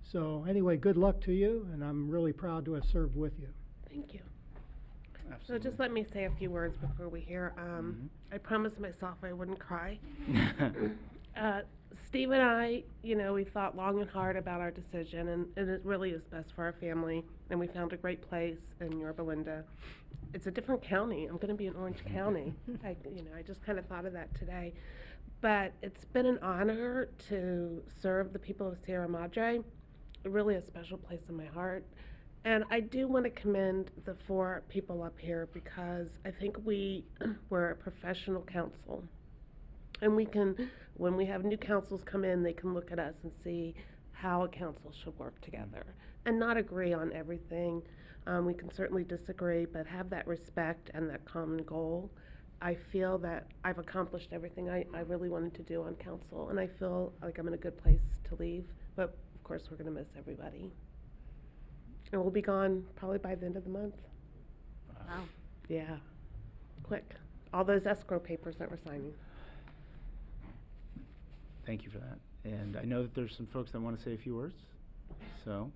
So anyway, good luck to you, and I'm really proud to have served with you. Thank you. Absolutely. So just let me say a few words before we hear. I promised myself I wouldn't cry. Steve and I, you know, we thought long and hard about our decision, and it really is best for our family, and we found a great place in Yorba Linda. It's a different county. I'm going to be in Orange County. I just kind of thought of that today. But it's been an honor to serve the people of Sierra Madre, really a special place in my heart. And I do want to commend the 4 people up here, because I think we're a professional council. And we can, when we have new councils come in, they can look at us and see how a council should work together and not agree on everything. We can certainly disagree, but have that respect and that common goal. I feel that I've accomplished everything I really wanted to do on council, and I feel like I'm in a good place to leave. But of course, we're going to miss everybody. And we'll be gone probably by the end of the month. Wow. Yeah. Quick. All those escrow papers that we're signing. Thank you for that. And I know that there's some folks that want to say a few words, so.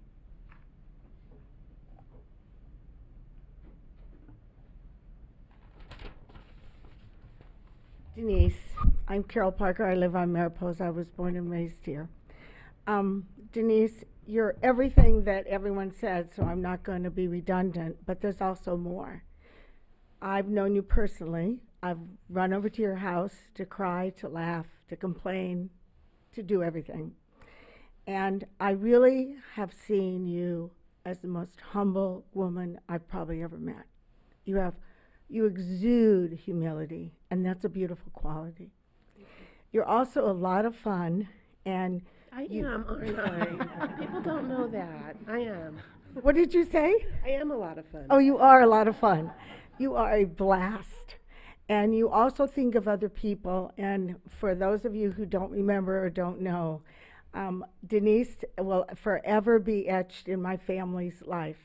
Denise, I'm Carol Parker. I live on Mariposa. I was born and raised here. Denise, you're everything that everyone said, so I'm not going to be redundant, but there's also more. I've known you personally. I've run over to your house to cry, to laugh, to complain, to do everything. And I really have seen you as the most humble woman I've probably ever met. You exude humility, and that's a beautiful quality. You're also a lot of fun, and I am, aren't I? People don't know that. I am. What did you say? I am a lot of fun. Oh, you are a lot of fun. You are a blast. And you also think of other people, and for those of you who don't remember or don't know, Denise will forever be etched in my family's life.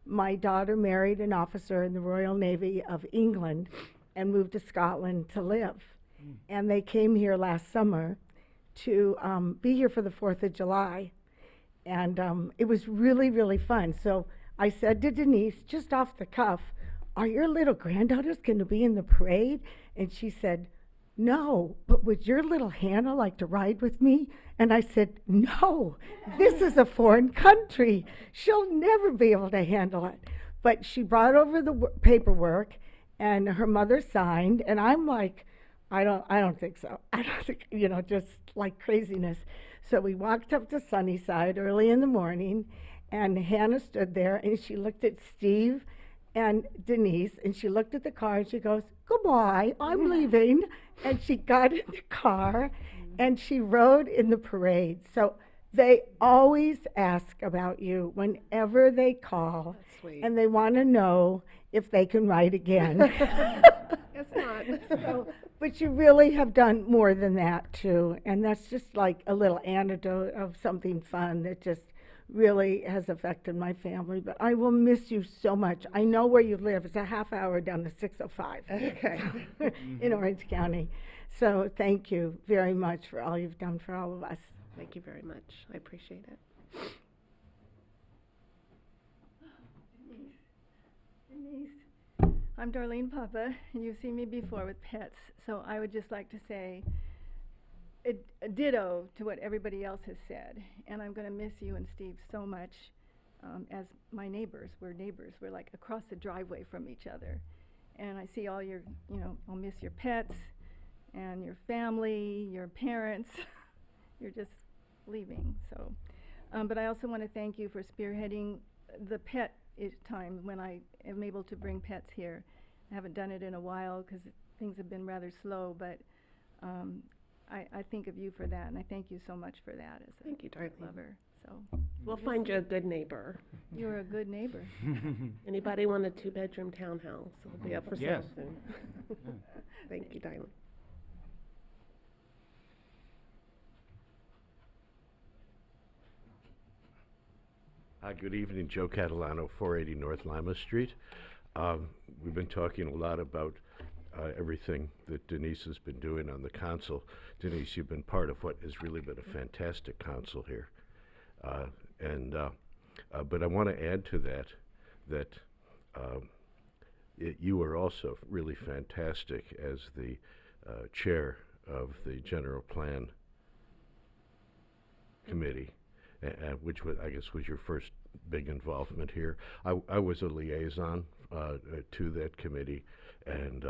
My daughter married an officer in the Royal Navy of England and moved to Scotland to live. And they came here last summer to be here for the 4th of July. And it was really, really fun. So I said to Denise, just off the cuff, are your little granddaughters going to be in the parade? And she said, no, but would your little Hannah like to ride with me? And I said, no, this is a foreign country. She'll never be able to handle it. But she brought over the paperwork, and her mother signed, and I'm like, I don't think so. I don't think, just like craziness. So we walked up to Sunnyside early in the morning, and Hannah stood there, and she looked at Steve and Denise, and she looked at the car, and she goes, goodbye, I'm leaving. And she got in the car, and she rode in the parade. So they always ask about you whenever they call, and they want to know if they can ride again. It's not. But you really have done more than that, too. And that's just like a little anecdote of something fun that just really has affected my family. But I will miss you so much. I know where you live. It's a half hour down the 605 in Orange County. So thank you very much for all you've done for all of us. Thank you very much. I appreciate it. Denise, I'm Darlene Papa, and you've seen me before with pets, so I would just like to say a ditto to what everybody else has said, and I'm going to miss you and Steve so much as my neighbors. We're neighbors. We're like across the driveway from each other, and I see all your, I'll miss your pets and your family, your parents. You're just leaving, so. But I also want to thank you for spearheading the pet time when I am able to bring pets here. I haven't done it in a while because things have been rather slow, but I think of you for that, and I thank you so much for that as Thank you, a Darlene. lover. So We'll find you a good neighbor. you're a good neighbor. Anybody want a 2-bedroom townhouse? It'll be up for sale Yes. soon. Thank you, Darlene. Good evening, Joe Catalano, 480 North Lima Street. We've been talking a lot about everything that Denise has been doing on the council. Denise, you've been part of what has really been a fantastic council here. But I want to add to that you are also really fantastic as the chair of the General Plan Committee, which I guess was your first big involvement here. I was a liaison to that committee, and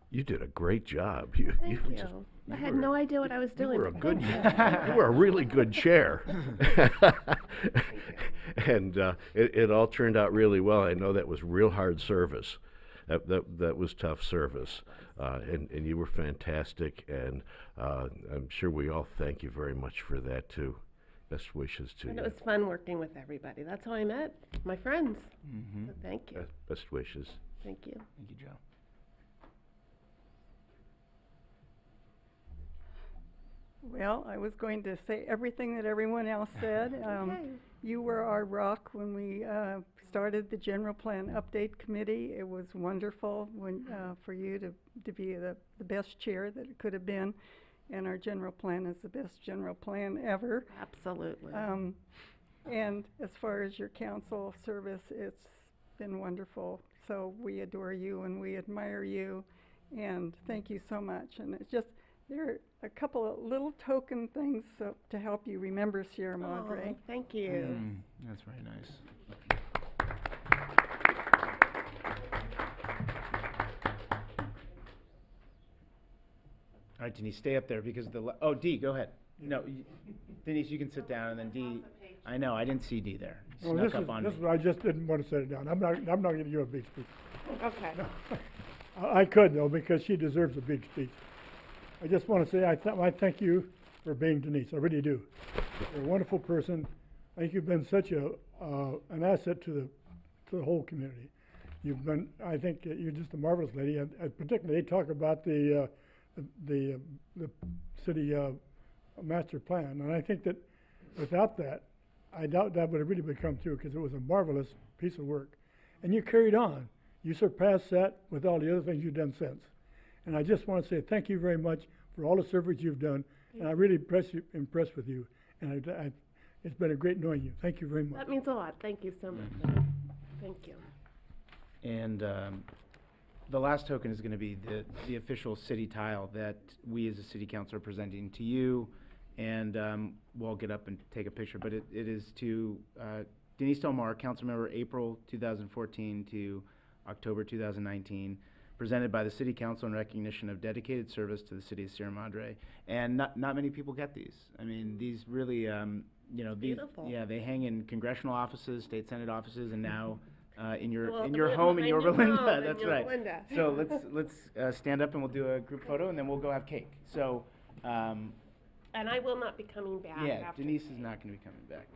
you did a great job. Thank you. I had no idea what I was doing. You were a good, Thank you were a really good chair. And it all turned out really well. I know that was real hard service. That was tough service. And you were fantastic, and I'm sure we all thank you very much for that too. Best wishes to And you. it was fun working with everybody. That's how I met my friends. So thank you. Best wishes. Thank you. Thank you, Joe. Well, I was going to say everything that everyone else said. Okay. You were our rock when we started the General Plan Update Committee. It was wonderful when, for you to be the best chair that it could have been. And our general plan is the best general plan ever. Absolutely. And as far as your council service, it's been wonderful. So we adore you and we admire you. And thank you so much. And it's just, there are a couple of little token things to help you remember Sierra Madre. Oh, thank you. That's very nice. All right, Denise, stay up there because oh, Dee, go ahead. No, Denise, you can sit down, and then Dee. I know, I didn't see Dee there. Well, Snuck up on me. I just didn't want to set it down. I'm not giving you a big speech. Okay. I could though, because she deserves a big speech. I just want to say I thank you for being Denise. I really do. You're a wonderful person. I think you've been such an asset to the whole community. You've been. I think you're just a marvelous lady, and particularly they talk about the city master plan, and I think that without that, I doubt that would have really become true, because it was a marvelous piece of work, and you carried on. You surpassed that with all the other things you've done since, and I just want to say thank you very much for all the service you've done, and I'm really impressed with you, and it's been a great knowing you. Thank you very much. That means a lot. Thank you so much. Thank you. And the last token is going to be the official city tile that we as a city council are presenting to you, and we'll get up and take a picture. But it is to Denise Del Mar, Councilmember, April 2014 to October 2019, presented by the City Council in recognition of dedicated service to the city of Sierra Madre. And not many people get these. I mean, these really, these, beautiful. yeah, they hang in congressional offices, state senate offices, and now in your Well, home in behind Yorba your Linda. home in That's Yorba right. Linda. So let's stand up and we'll do a group photo, and then we'll go have cake. So. And I will not be coming back. Yeah, after Denise today. is not going to be coming back.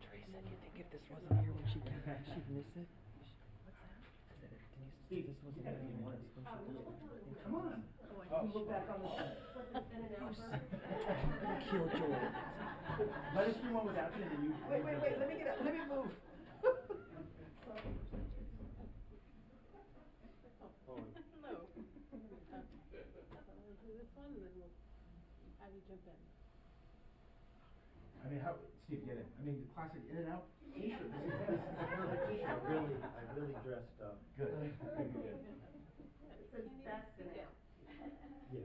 Teresa, do you think if this wasn't here when she came back, she'd miss it? What's that? I said, Denise, this wasn't here when she came back. Come on. Look back on the kill Joel. Let us do one without you, and then you. Wait, let me get up, let me move. Hello. Do this one, and then we'll have you jump in. I mean, how, Steve, get it? I mean, the classic in and out t-shirt. This is the perfect t-shirt. I really dressed up. Good. It says best in it. Yeah,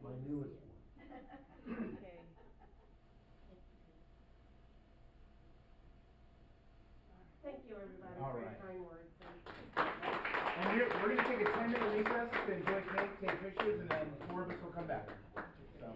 my newest one. Okay. Thank you, everybody, All for your right. kind words. And we're going to take a 10-minute recess to enjoy cake, take pictures, and then 4 of us will come back. So.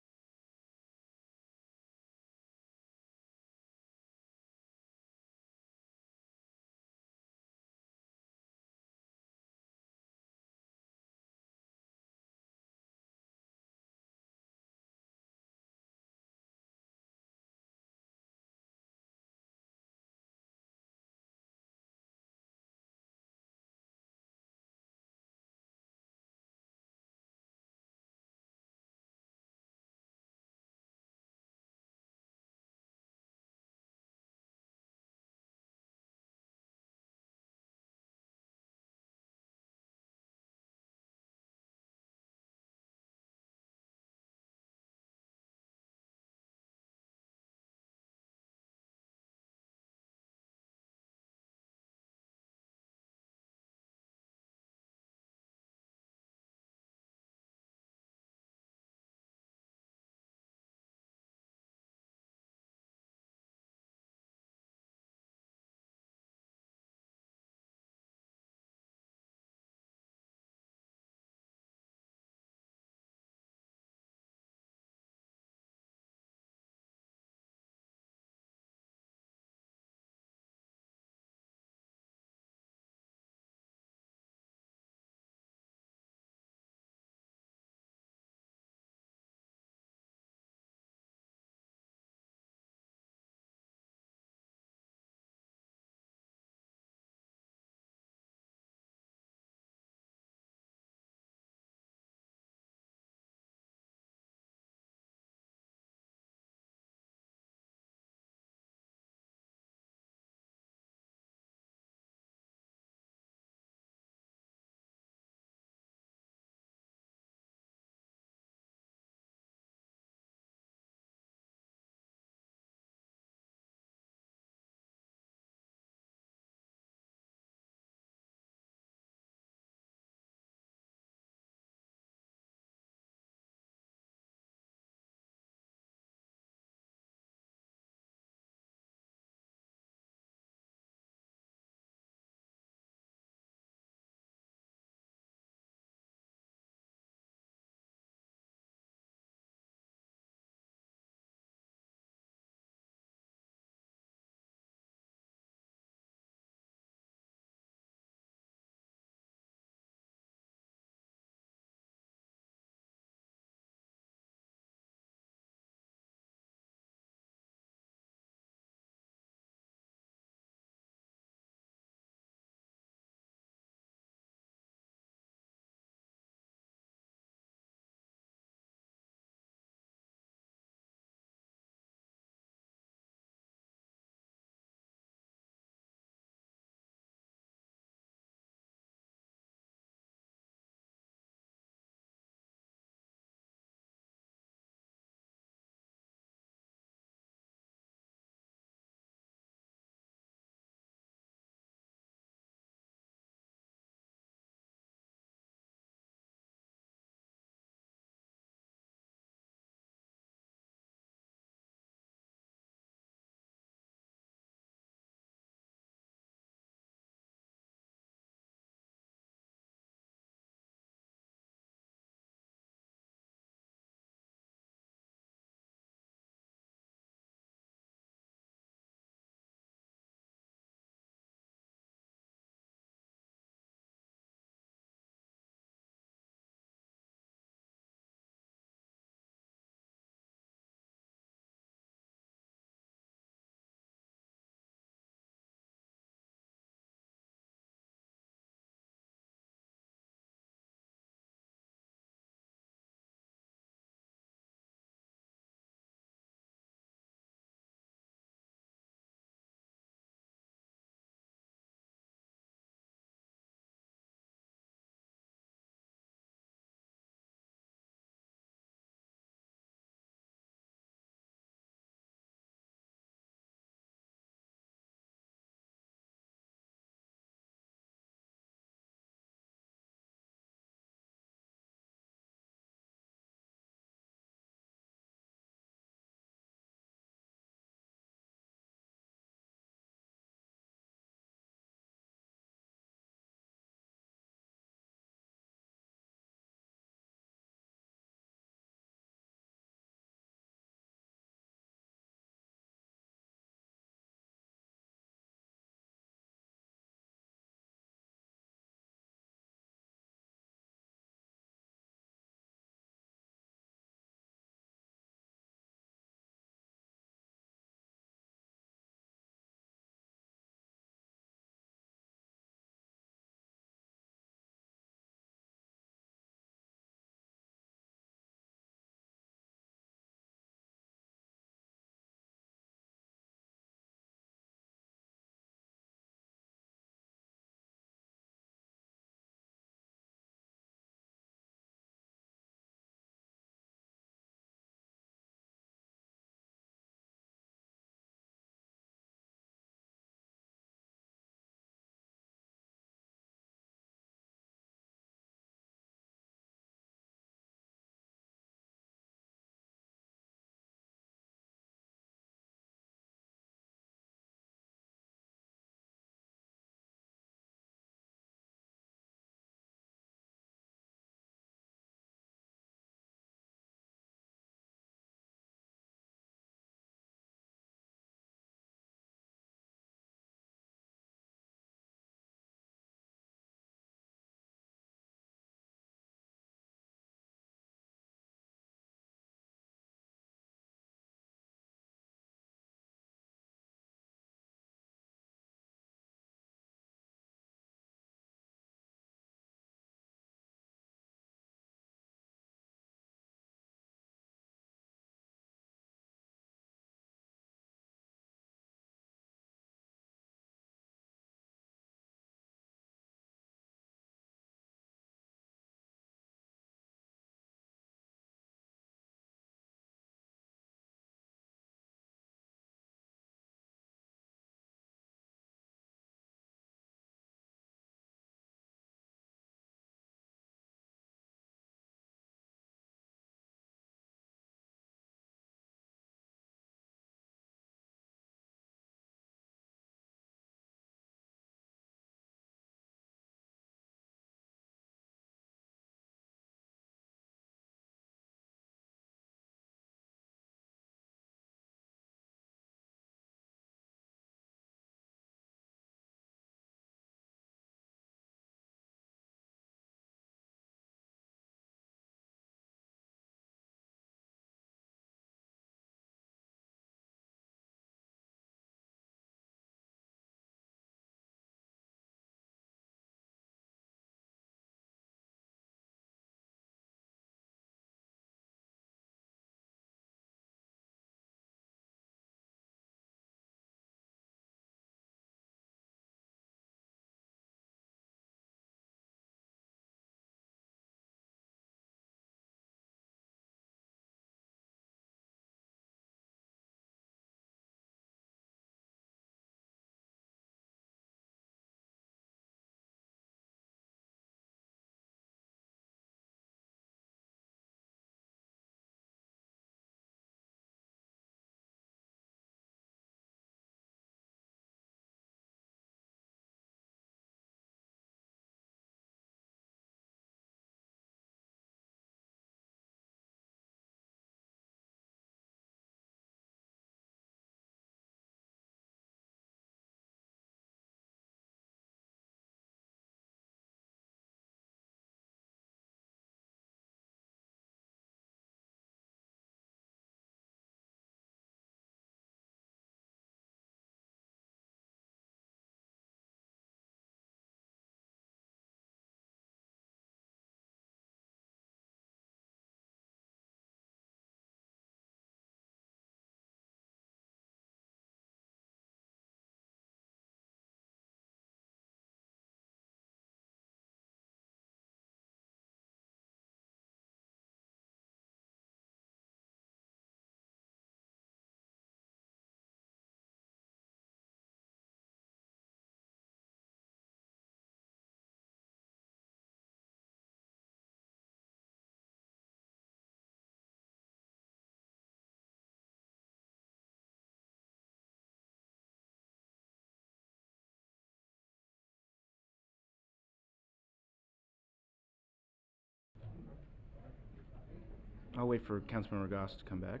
I'll wait for Councilmember Goss to come back.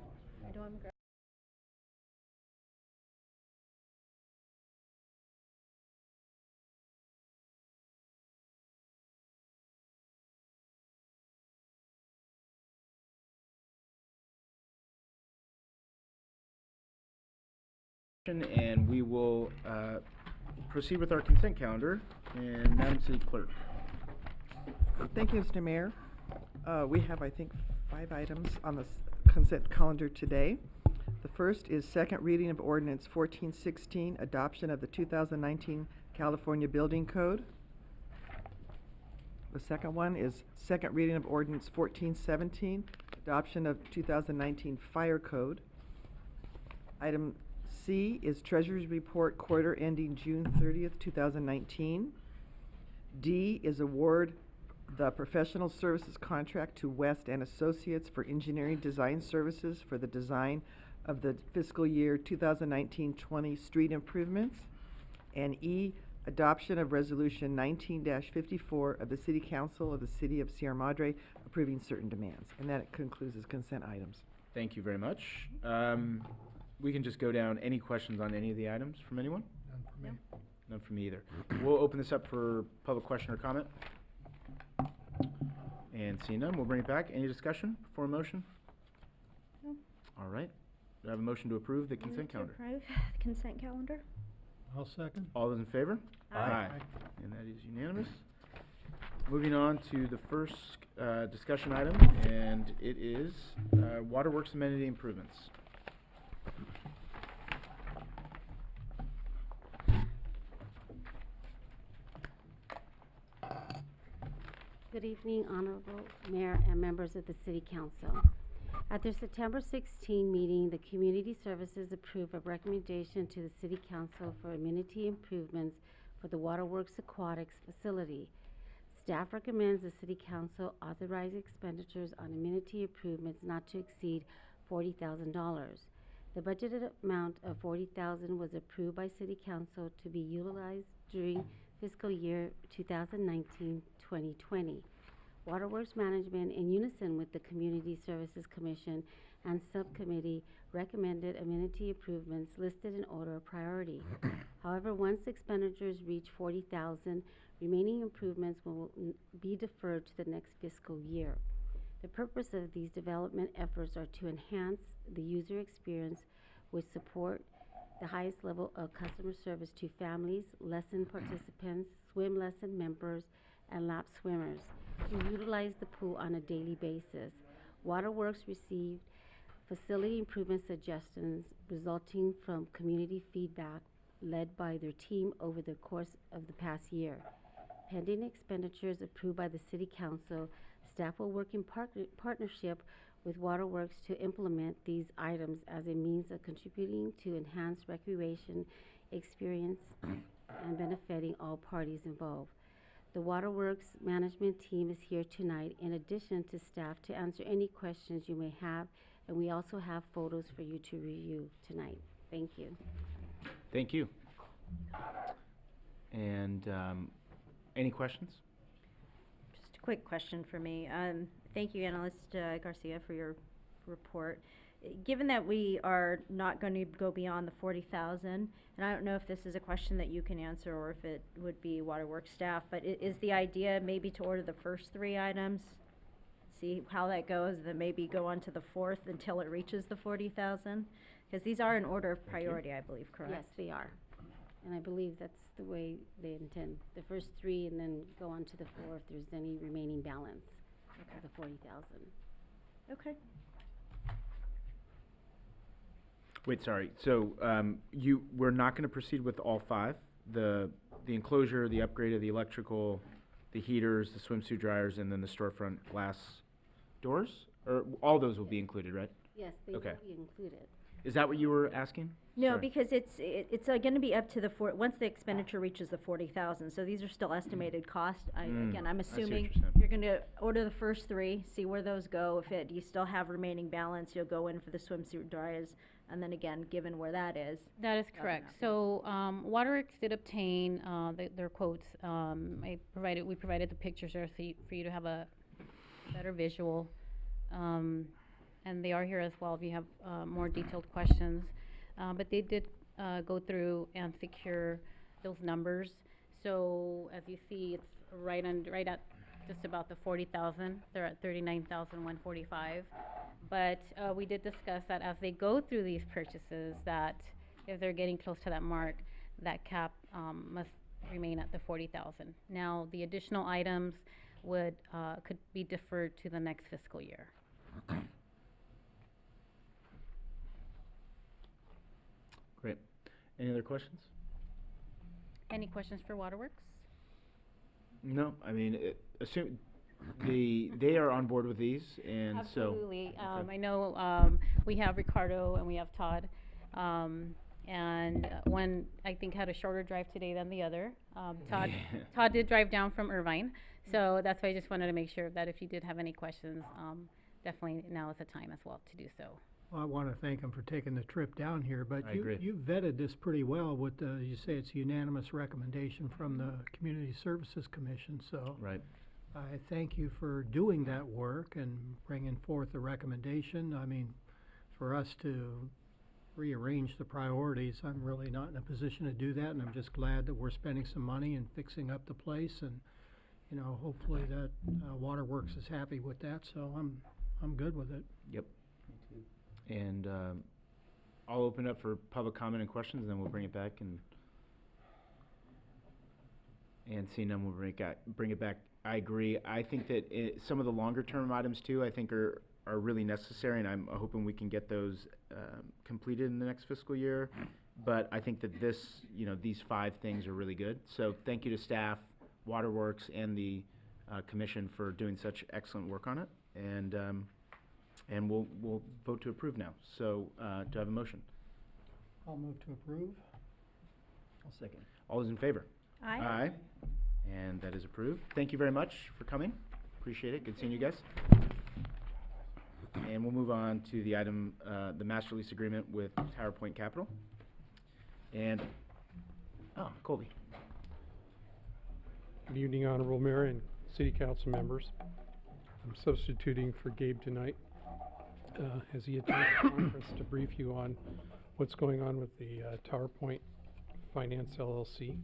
And we will proceed with our consent calendar. And Madam City Clerk. Thank you, Mr. Mayor. We have, I think, 5 items on the consent calendar today. The first is second reading of ordinance 1416, adoption of the 2019 California Building Code. The second one is second reading of ordinance 1417, adoption of 2019 Fire Code. Item C is Treasurer's Report quarter ending June 30th, 2019. D is award the professional services contract to West and Associates for engineering design services for the design of the fiscal year 2019-20 street improvements. And E, adoption of resolution 19-54 of the City Council of the City of Sierra Madre approving certain demands. And that concludes the consent items. Thank you very much. We can just go down. Any questions on any of the items from anyone? None for me. None from me either. We'll open this up for public question or comment. And seeing none, we'll bring it back. Any discussion before a motion? No. All right. Do I have a motion to approve the Move consent to calendar? approve the consent calendar. I'll second. All those in favor? Aye. And that is unanimous. Moving on to the first discussion item, and it is waterworks amenity improvements. Good evening, Honorable Mayor and members of the City Council. At their September 16 meeting, the Community Services approved a recommendation to the City Council for amenity improvements for the Waterworks Aquatics facility. Staff recommends the City Council authorize expenditures on amenity improvements not to exceed $40,000. The budgeted amount of $40,000 was approved by City Council to be utilized during fiscal year 2019-2020. Waterworks Management, in unison with the Community Services Commission and Subcommittee, recommended amenity improvements listed in order of priority. However, once expenditures reach $40,000, remaining improvements will be deferred to the next fiscal year. The purpose of these development efforts are to enhance the user experience with support the highest level of customer service to families, lesson participants, swim lesson members, and lap swimmers who utilize the pool on a daily basis. Waterworks received facility improvement suggestions resulting from community feedback led by their team over the course of the past year. Pending expenditures approved by the City Council, staff will work in partnership with Waterworks to implement these items as a means of contributing to enhanced recreation experience and benefiting all parties involved. The Waterworks management team is here tonight in addition to staff to answer any questions you may have, and we also have photos for you to review tonight. Thank you. Thank you. And any questions? Just a quick question for me. Thank you, Analyst Garcia, for your report. Given that we are not going to go beyond the 40,000, and I don't know if this is a question that you can answer or if it would be Waterworks staff, but is the idea maybe to order the first 3 items, see how that goes, then maybe go on to the 4th until it reaches the 40,000? Because these are in order of priority, I believe, correct? Yes, they are. And I believe that's the way they intend. The first 3 and then go on to the 4 if there's any remaining balance of the 40,000. Okay. Wait, sorry. So we're not going to proceed with all 5. The enclosure, the upgrade of the electrical, the heaters, the swimsuit dryers, and then the storefront glass doors? Or all those will be included, right? Yes, they will be included. Is that what you were asking? No, Sorry. because it's going to be up to the once the expenditure reaches the 40,000. So these are still estimated costs. Again, I'm I see what assuming you're saying. you're going to order the first 3, see where those go. If you still have remaining balance, you'll go in for the swimsuit dryers, and then again, given where that is. That is correct. So Waterworks did obtain their quotes. We provided the pictures there for you to have a better visual. and they are here as well if you have more detailed questions. But they did go through and secure those numbers. So as you see, it's right at just about the 40,000. They're at 39,145. But we did discuss that as they go through these purchases, that if they're getting close to that mark, that cap must remain at the 40,000. Now, the additional items could be deferred to the next fiscal year. Great. Any other questions? Any questions for Waterworks? No, I mean, they are on board with these, and Absolutely. so. Okay. I know we have Ricardo and we have Todd. And one, I think, had a shorter drive today than the other. Todd did drive down from Irvine. So that's why I just wanted to make sure that if you did have any questions, definitely now is the time as well to do so. Well, I want to thank them for taking the trip down here, but I agree. you vetted this pretty well with you say it's a unanimous recommendation from the Community Services Commission, so. Right. I thank you for doing that work and bringing forth the recommendation. I mean, for us to rearrange the priorities, I'm really not in a position to do that, and I'm just glad that we're spending some money and fixing up the place, and, you know, hopefully that Waterworks is happy with that, so I'm good with it. Yep. And I'll open up for public comment and questions, and then we'll bring it back, and seeing none, we'll bring it back. I agree. I think that some of the longer term items too, I think are really necessary, and I'm hoping we can get those completed in the next fiscal year. But I think that these 5 things are really good. So thank you to staff, Waterworks, and the commission for doing such excellent work on it. And we'll vote to approve now. So do I have a motion? I'll move to approve. I'll second. All those in favor? Aye. Aye. And that is approved. Thank you very much for coming. Appreciate it. Good seeing you guys. And we'll move on to the item, the master lease agreement with Tower Point Capital. And, Colby. Good evening, Honorable Mayor and City Council members. I'm substituting for Gabe tonight as he attends the conference to brief you on what's going on with the Tower Point Finance LLC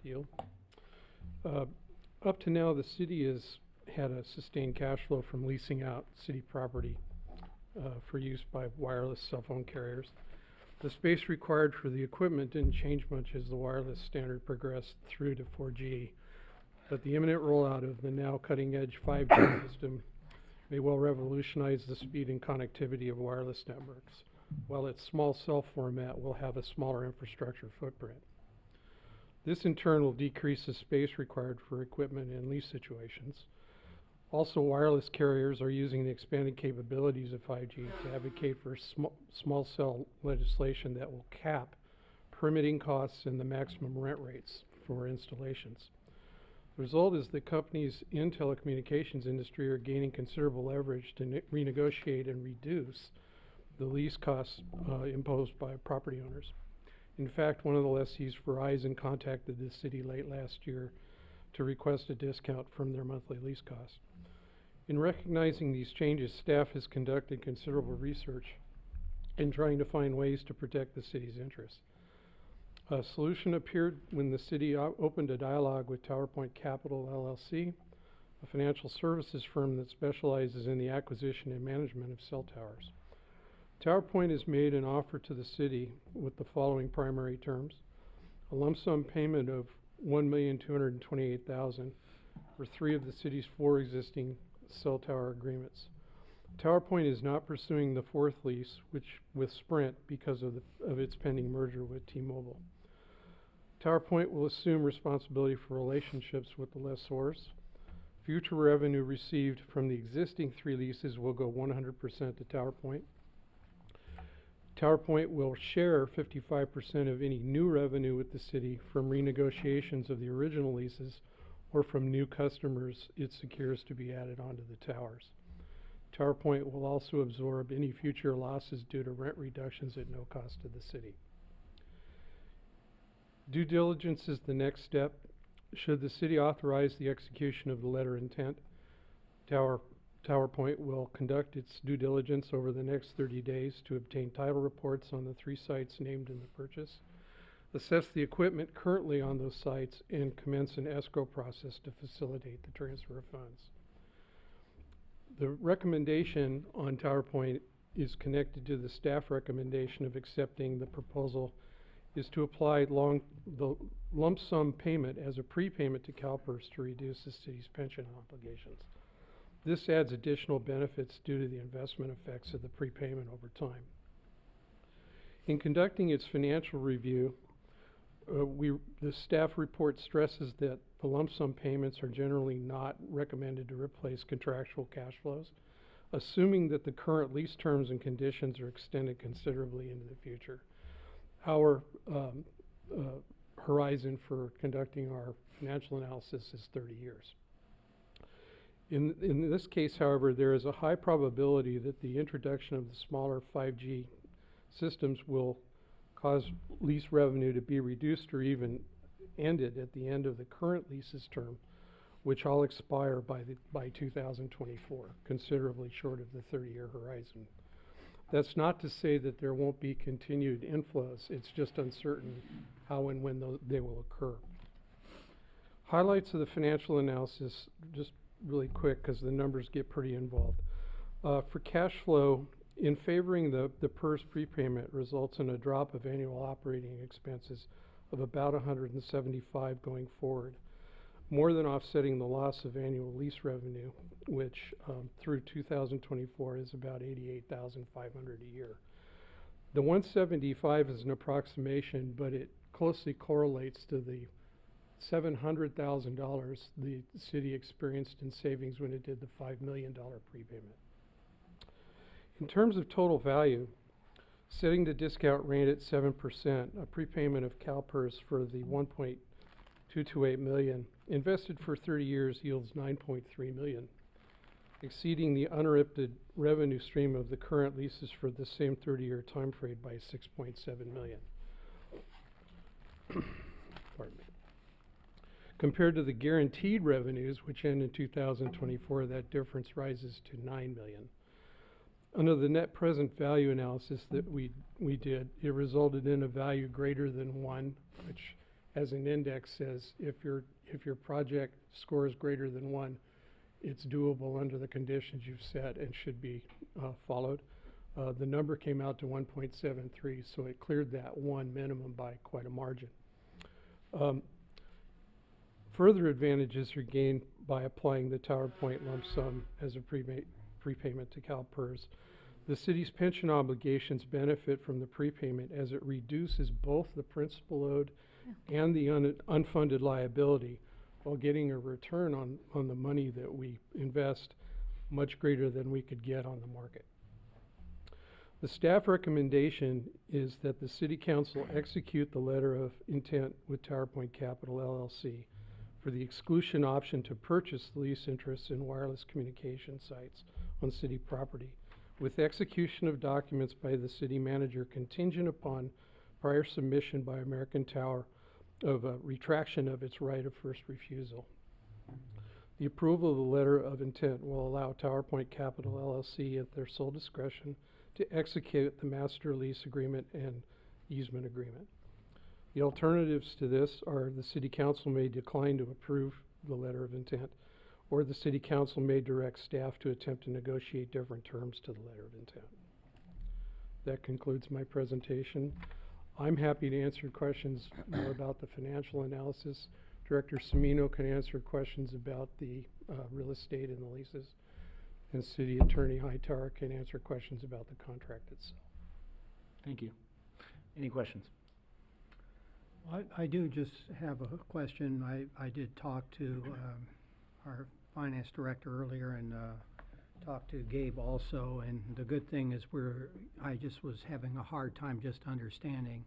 deal. Up to now, the city has had a sustained cash flow from leasing out city property for use by wireless cell phone carriers. The space required for the equipment didn't change much as the wireless standard progressed through to 4G, but the imminent rollout of the now cutting-edge 5G system may well revolutionize the speed and connectivity of wireless networks, while its small cell format will have a smaller infrastructure footprint. This in turn will decrease the space required for equipment in lease situations. Also, wireless carriers are using the expanded capabilities of 5G to advocate for small cell legislation that will cap permitting costs and the maximum rent rates for installations. The result is that companies in telecommunications industry are gaining considerable leverage to renegotiate and reduce the lease costs imposed by property owners. In fact, one of the lessees, Verizon, contacted the city late last year to request a discount from their monthly lease cost. In recognizing these changes, staff has conducted considerable research in trying to find ways to protect the city's interests. A solution appeared when the city opened a dialogue with Tower Point Capital LLC, a financial services firm that specializes in the acquisition and management of cell towers. Tower Point has made an offer to the city with the following primary terms: a lump sum payment of $1,228,000 for 3 of the city's 4 existing cell tower agreements. Tower Point is not pursuing the 4th lease, which with Sprint, because of its pending merger with T-Mobile. Tower Point will assume responsibility for relationships with the lessors. Future revenue received from the existing 3 leases will go 100% to Tower Point. Tower Point will share 55% of any new revenue with the city from renegotiations of the original leases or from new customers it secures to be added onto the towers. Tower Point will also absorb any future losses due to rent reductions at no cost to the city. Due diligence is the next step. Should the city authorize the execution of the letter of intent, Tower TowerPoint will conduct its due diligence over the next 30 days to obtain title reports on the 3 sites named in the purchase, assess the equipment currently on those sites, and commence an escrow process to facilitate the transfer of funds. The recommendation on TowerPoint is connected to the staff recommendation of accepting the proposal is to apply the lump sum payment as a prepayment to Calpers to reduce the city's pension obligations. This adds additional benefits due to the investment effects of the prepayment over time. In conducting its financial review, the staff report stresses that the lump sum payments are generally not recommended to replace contractual cash flows, assuming that the current lease terms and conditions are extended considerably into the future. Our horizon for conducting our financial analysis is 30 years. In this case, however, there is a high probability that the introduction of the smaller 5G systems will cause lease revenue to be reduced or even ended at the end of the current lease's term, which all expire by 2024, considerably short of the 30-year horizon. That's not to say that there won't be continued inflows. It's just uncertain how and when they will occur. Highlights of the financial analysis, just really quick because the numbers get pretty involved. For cash flow, in favoring the PERS prepayment results in a drop of annual operating expenses of about $175 going forward, more than offsetting the loss of annual lease revenue, which through 2024 is about $88,500 a year. The 175 is an approximation, but it closely correlates to the $700,000 the city experienced in savings when it did the $5 million prepayment. In terms of total value, setting the discount rate at 7%, a prepayment of Calpers for the $1.228 million invested for 30 years yields $9.3 million, exceeding the uninterrupted revenue stream of the current leases for the same 30-year time frame by $6.7 million. Pardon me. Compared to the guaranteed revenues, which end in 2024, that difference rises to $9 million. Under the net present value analysis that we did, it resulted in a value greater than 1, which as an index says if your project scores greater than 1, it's doable under the conditions you've set and should be followed. The number came out to 1.73, so it cleared that 1 minimum by quite a margin. Further advantages are gained by applying the TowerPoint lump sum as a prepayment to Calpers. The city's pension obligations benefit from the prepayment as it reduces both the principal owed and the unfunded liability while getting a return on the money that we invest much greater than we could get on the market. The staff recommendation is that the City Council execute the letter of intent with TowerPoint Capital LLC for the exclusion option to purchase lease interests in wireless communication sites on city property, with execution of documents by the city manager contingent upon prior submission by American Tower of a retraction of its right of first refusal. The approval of the letter of intent will allow TowerPoint Capital LLC at their sole discretion to execute the master lease agreement and easement agreement. The alternatives to this are the City Council may decline to approve the letter of intent, or the City Council may direct staff to attempt to negotiate different terms to the letter of intent. That concludes my presentation. I'm happy to answer questions more about the financial analysis. Director Semino can answer questions about the real estate and the leases, and City Attorney Hightower can answer questions about the contract itself. Thank you. Any questions? I do just have a question. I did talk to our finance director earlier and talked to Gabe also, and the good thing is I just was having a hard time just understanding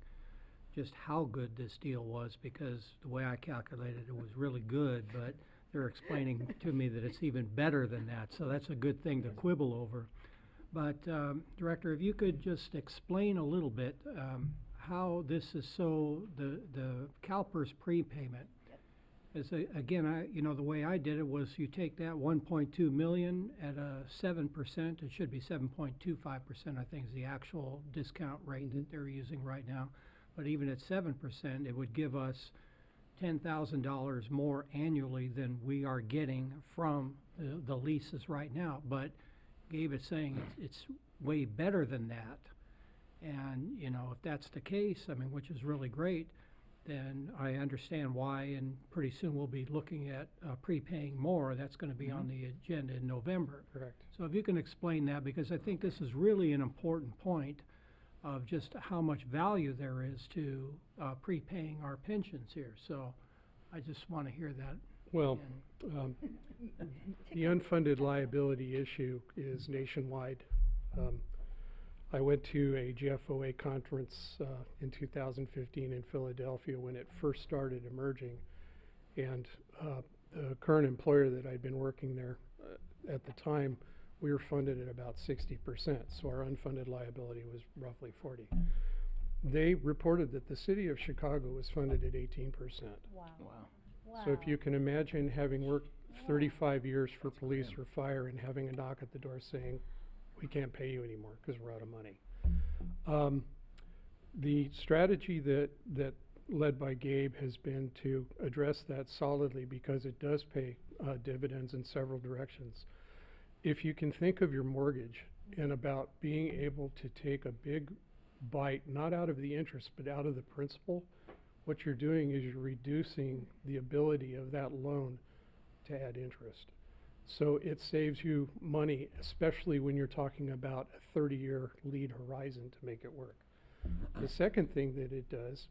just how good this deal was, because the way I calculated it was really good, but they're explaining to me that it's even better than that, so that's a good thing to quibble over. But Director, if you could just explain a little bit how this is so, the Calpers prepayment Again, the way I did it was you take that 1.2 million at a 7%, it should be 7.25%, I think is the actual discount rate that they're using right now. But even at 7%, it would give us $10,000 more annually than we are getting from the leases right now. But Gabe is saying it's way better than that. And, if that's the case, which is really great, then I understand why, and pretty soon we'll be looking at prepaying more. That's going to be on the agenda in November. Correct. So if you can explain that, because I think this is really an important point of just how much value there is to prepaying our pensions here. So I just want to hear that. Well, the unfunded liability issue is nationwide. I went to a GFOA conference in 2015 in Philadelphia when it first started emerging, and the current employer that I'd been working there at the time, we were funded at about 60%, so our unfunded liability was roughly 40%. They reported that the city of Chicago was funded at 18%. Wow. So if you can imagine having worked 35 years for police or fire and having a knock at the door saying, we can't pay you anymore because we're out of money. The strategy that led by Gabe has been to address that solidly because it does pay dividends in several directions. If you can think of your mortgage and about being able to take a big bite, not out of the interest, but out of the principal, what you're doing is you're reducing the ability of that loan to add interest. So it saves you money, especially when you're talking about a 30-year lead horizon to make it work. The second thing that it does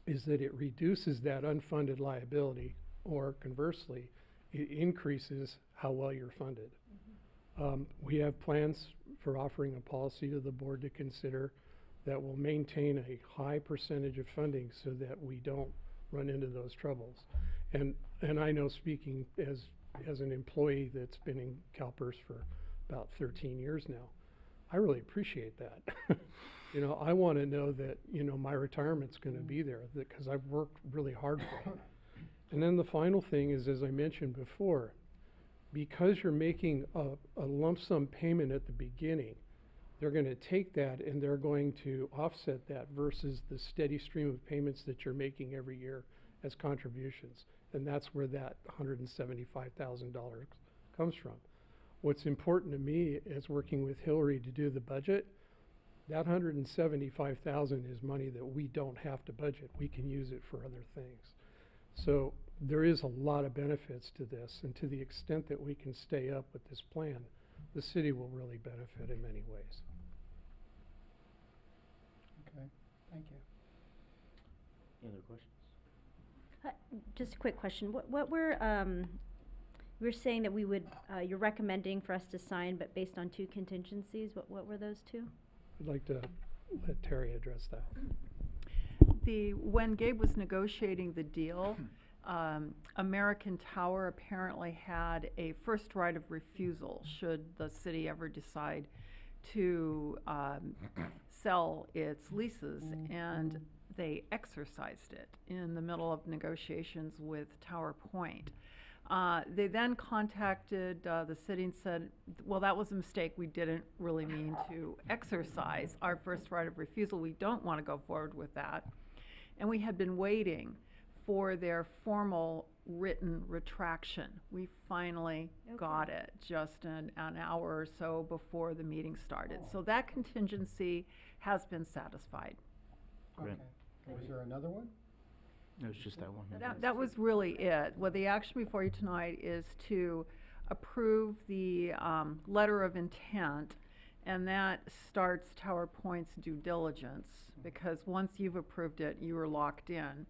is that it reduces that unfunded liability, or conversely, it increases how well you're funded. We have plans for offering a policy to the board to consider that will maintain a high percentage of funding so that we don't run into those troubles. And I know, speaking as an employee that's been in Calpers for about 13 years now, I really appreciate that. I want to know that, my retirement's going to be there because I've worked really hard for it. And then the final thing is, as I mentioned before, because you're making a lump sum payment at the beginning, they're going to take that and they're going to offset that versus the steady stream of payments that you're making every year as contributions. And that's where that $175,000 comes from. What's important to me is working with Hillary to do the budget. That $175,000 is money that we don't have to budget. We can use it for other things. So there is a lot of benefits to this, and to the extent that we can stay up with this plan, the city will really benefit in many ways. Okay, thank you. Any other questions? Just a quick question. What we're saying that we would, you're recommending for us to sign, but based on 2 contingencies. What were those 2? I'd like to let Terry address that. When Gabe was negotiating the deal, American Tower apparently had a first right of refusal should the city ever decide to sell its leases, and they exercised it in the middle of negotiations with Tower Point. They then contacted the city and said, well, that was a mistake. We didn't really mean to exercise our first right of refusal. We don't want to go forward with that. And we had been waiting for their formal written retraction. We finally got it just an hour or so before the meeting started. So that contingency has been satisfied. Great. Okay. Was there another one? It was just that one. That was really it. Well, the action before you tonight is to approve the letter of intent, and that starts Tower Point's due diligence, because once you've approved it, you are locked in.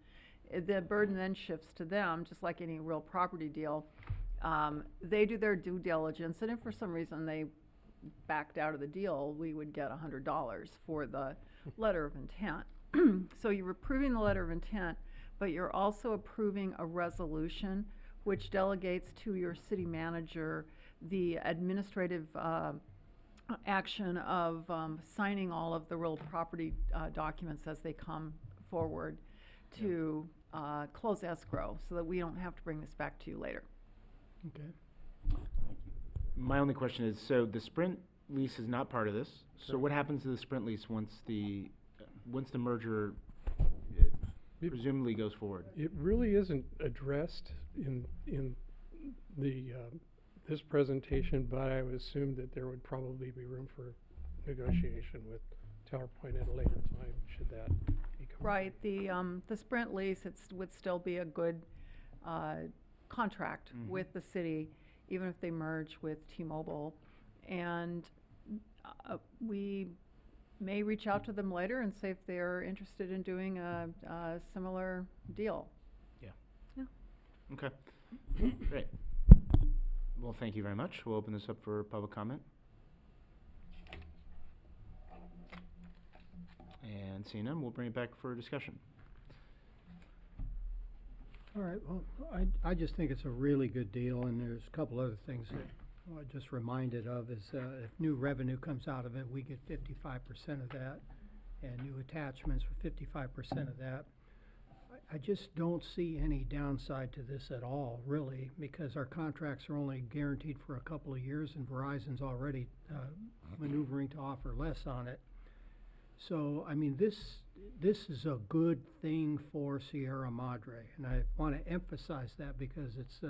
The burden then shifts to them, just like any real property deal. They do their due diligence, and if for some reason they backed out of the deal, we would get $100 for the letter of intent. So you're approving the letter of intent, but you're also approving a resolution which delegates to your city manager the administrative action of signing all of the real property documents as they come forward to close escrow so that we don't have to bring this back to you later. Okay. My only question is, so the Sprint lease is not part of this. So what happens to the Sprint lease once the merger presumably goes forward? It really isn't addressed in the this presentation, but I would assume that there would probably be room for negotiation with TowerPoint at a later time, should that become. Right, the Sprint lease, would still be a good contract with the city, even if they merge with T-Mobile. And we may reach out to them later and say if they're interested in doing a similar deal. Yeah. Yeah. Okay. Great. Well, thank you very much. We'll open this up for public comment. And seeing none, we'll bring it back for discussion. All right, well, I just think it's a really good deal, and there's a couple other things that I just reminded of is if new revenue comes out of it, we get 55% of that, and new attachments for 55% of that. I just don't see any downside to this at all, really, because our contracts are only guaranteed for a couple of years, and Verizon's already maneuvering to offer less on it. So, I mean, this is a good thing for Sierra Madre, and I want to emphasize that because it's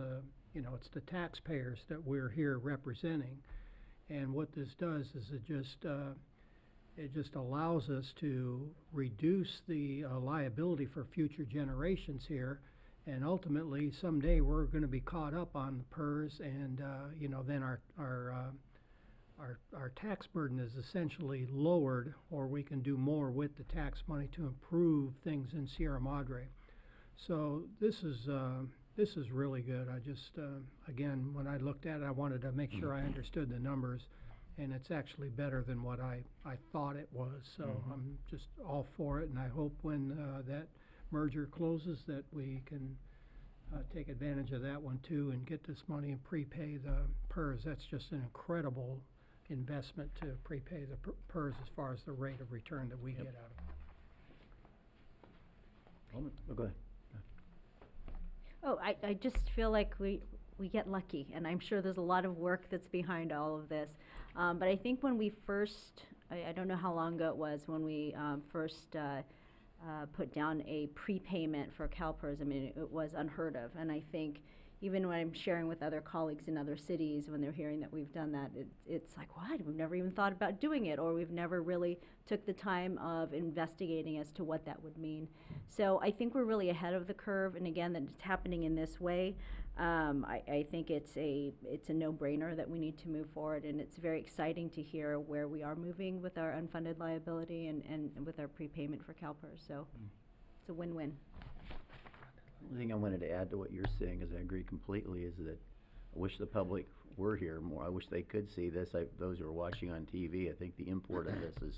you know, it's the taxpayers that we're here representing, and what this does is it just allows us to reduce the liability for future generations here, and ultimately someday we're going to be caught up on the PERS, and you know, then our tax burden is essentially lowered, or we can do more with the tax money to improve things in Sierra Madre. So this is really good. I just again, when I looked at it, I wanted to make sure I understood the numbers, and it's actually better than what I thought it was. So I'm just all for it, and I hope when that merger closes that we can take advantage of that one too and get this money and prepay the PERS. That's just an incredible investment to prepay the PERS as far as the rate of return that we get out of it. Oh, go ahead. Oh, I just feel like we get lucky, and I'm sure there's a lot of work that's behind all of this. But I think when we first, I don't know how long ago it was, when we first put down a prepayment for Calpers, I mean, it was unheard of. And I think even when I'm sharing with other colleagues in other cities, when they're hearing that we've done that, it's like, what? We've never even thought about doing it, or we've never really took the time of investigating as to what that would mean. So I think we're really ahead of the curve, and again, that it's happening in this way. I think it's a no-brainer that we need to move forward, and it's very exciting to hear where we are moving with our unfunded liability and with our prepayment for CalPERS. So it's a win-win. The only thing I wanted to add to what you're saying is I agree completely, is that I wish the public were here more. I wish they could see this. Those who are watching on TV, I think the import of this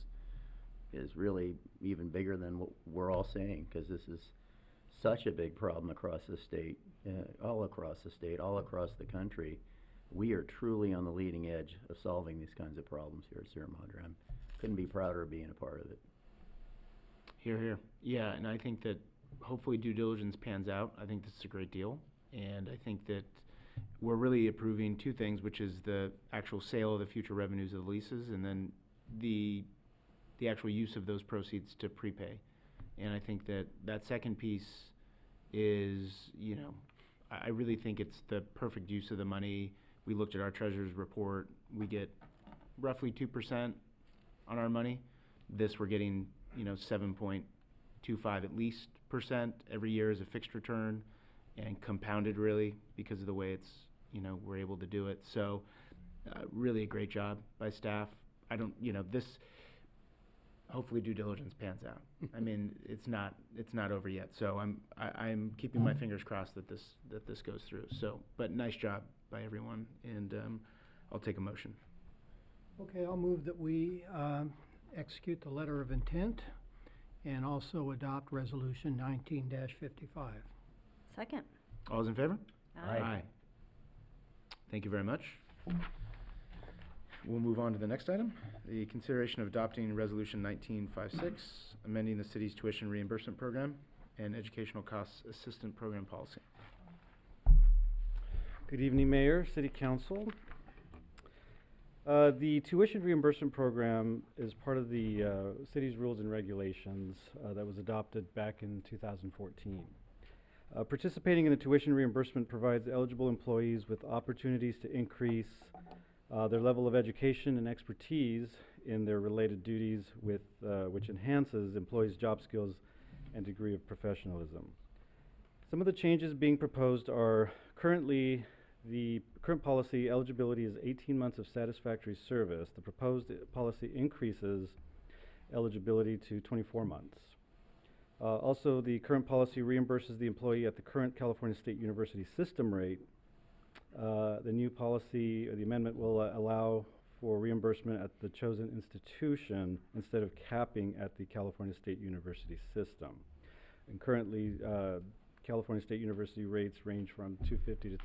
is really even bigger than what we're all saying, because this is such a big problem across the state, all across the state, all across the country. We are truly on the leading edge of solving these kinds of problems here at Sierra Madre. I couldn't be prouder of being a part of it. Hear, hear. Yeah, and I think that hopefully due diligence pans out. I think this is a great deal, and I think that we're really approving two things, which is the actual sale of the future revenues of the leases, and then the actual use of those proceeds to prepay. And I think that second piece is, you know, I really think it's the perfect use of the money. We looked at our treasurer's report. We get roughly 2% on our money. This we're getting, you know, 7.25 at least % every year as a fixed return, and compounded really because of the way it's, you know, we're able to do it. So really a great job by staff. I don't, you know, this, hopefully due diligence pans out. I mean, it's not over yet. So I'm keeping my fingers crossed that this goes through. So, but nice job by everyone, and I'll take a motion. Okay, I'll move that we execute the letter of intent and also adopt resolution 19-55. Second. All those in favor? Aye. Aye. Thank you very much. We'll move on to the next item, the consideration of adopting resolution 1956, amending the city's tuition reimbursement program. and Educational Costs Assistant Program Policy. Good evening, Mayor, City Council. The tuition reimbursement program is part of the city's rules and regulations that was adopted back in 2014. Participating in the tuition reimbursement provides eligible employees with opportunities to increase their level of education and expertise in their related duties, which enhances employees' job skills and degree of professionalism. Some of the changes being proposed are currently the current policy eligibility is 18 months of satisfactory service. The proposed policy increases eligibility to 24 months. Also, the current policy reimburses the employee at the current California State University system rate. The new policy, or the amendment, will allow for reimbursement at the chosen institution instead of capping at the California State University system. And currently, California State University rates range from $250 to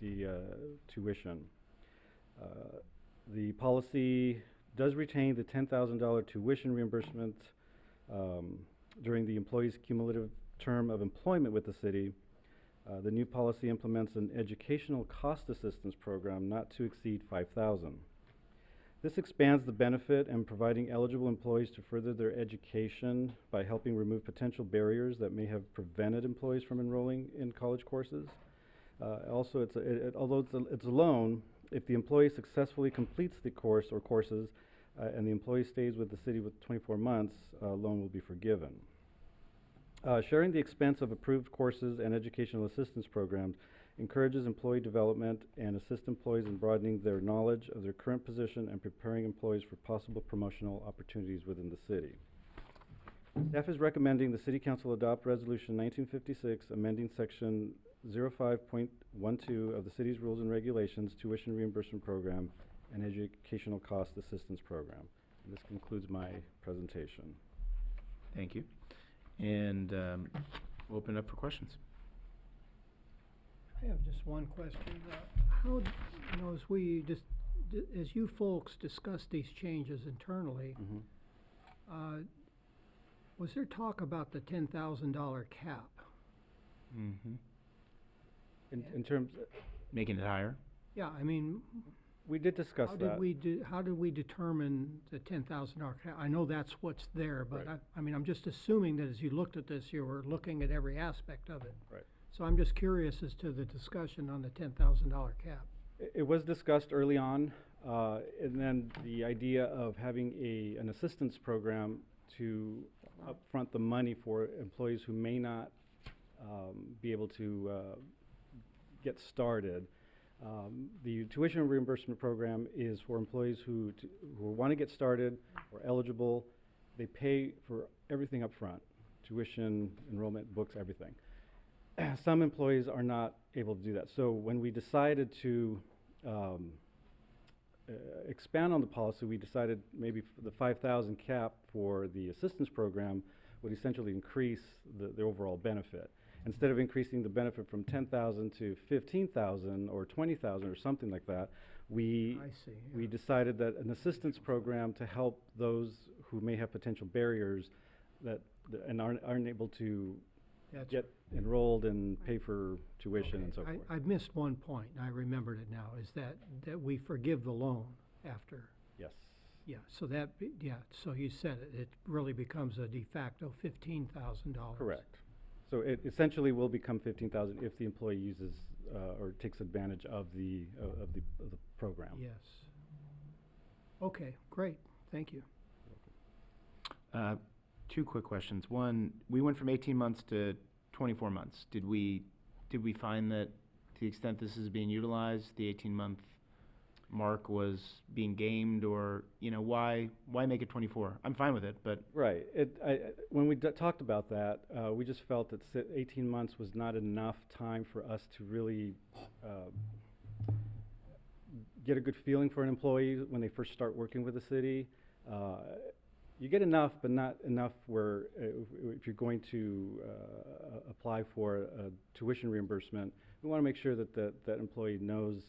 $350 tuition. The policy does retain the $10,000 tuition reimbursement during the employee's cumulative term of employment with the city. The new policy implements an educational cost assistance program not to exceed $5,000. This expands the benefit and providing eligible employees to further their education by helping remove potential barriers that may have prevented employees from enrolling in college courses. Also, although it's a loan, if the employee successfully completes the course or courses and the employee stays with the city with 24 months, loan will be forgiven. Sharing the expense of approved courses and educational assistance programs encourages employee development and assists employees in broadening their knowledge of their current position and preparing employees for possible promotional opportunities within the city. Staff is recommending the City Council adopt Resolution 1956, amending Section 05.12 of the city's rules and regulations, tuition reimbursement program, and educational cost assistance program. And this concludes my presentation. Thank you. And we'll open it up for questions. I have just one question. How, as we just, as you folks discuss these changes internally, was there talk about the $10,000 cap? Mm-hmm. In terms of making it higher? Yeah, I mean, we did discuss how that. How did we determine the $10,000 cap? I know that's what's there, but Right. I mean, I'm just assuming that as you looked at this, you were looking at every aspect of it. Right. So I'm just curious as to the discussion on the $10,000 cap. It was discussed early on, and then the idea of having an assistance program to upfront the money for employees who may not be able to get started. The tuition reimbursement program is for employees who want to get started or eligible. They pay for everything up front, tuition, enrollment, books, everything. Some employees are not able to do that. So when we decided to expand on the policy, we decided maybe the 5,000 cap for the assistance program would essentially increase the overall benefit. Instead of increasing the benefit from 10,000 to 15,000 or 20,000 or something like that, we decided that an assistance program to help those who may have potential barriers and aren't able to get enrolled and pay for tuition and so forth. I missed one point, and I remembered it now, is that we forgive the loan after. Yes. Yeah, so so you said it really becomes a de facto $15,000. Correct. So it essentially will become 15,000 if the employee uses or takes advantage of the program. Yes. Okay, great. Thank you. Two quick questions. One, we went from 18 months to 24 months. Did we find that to the extent this is being utilized, the 18-month mark was being gamed, or why make it 24? I'm fine with it, but right. When we talked about that, we just felt that 18 months was not enough time for us to really get a good feeling for an employee when they first start working with the city. You get enough, but not enough where if you're going to apply for a tuition reimbursement, we want to make sure that that employee knows,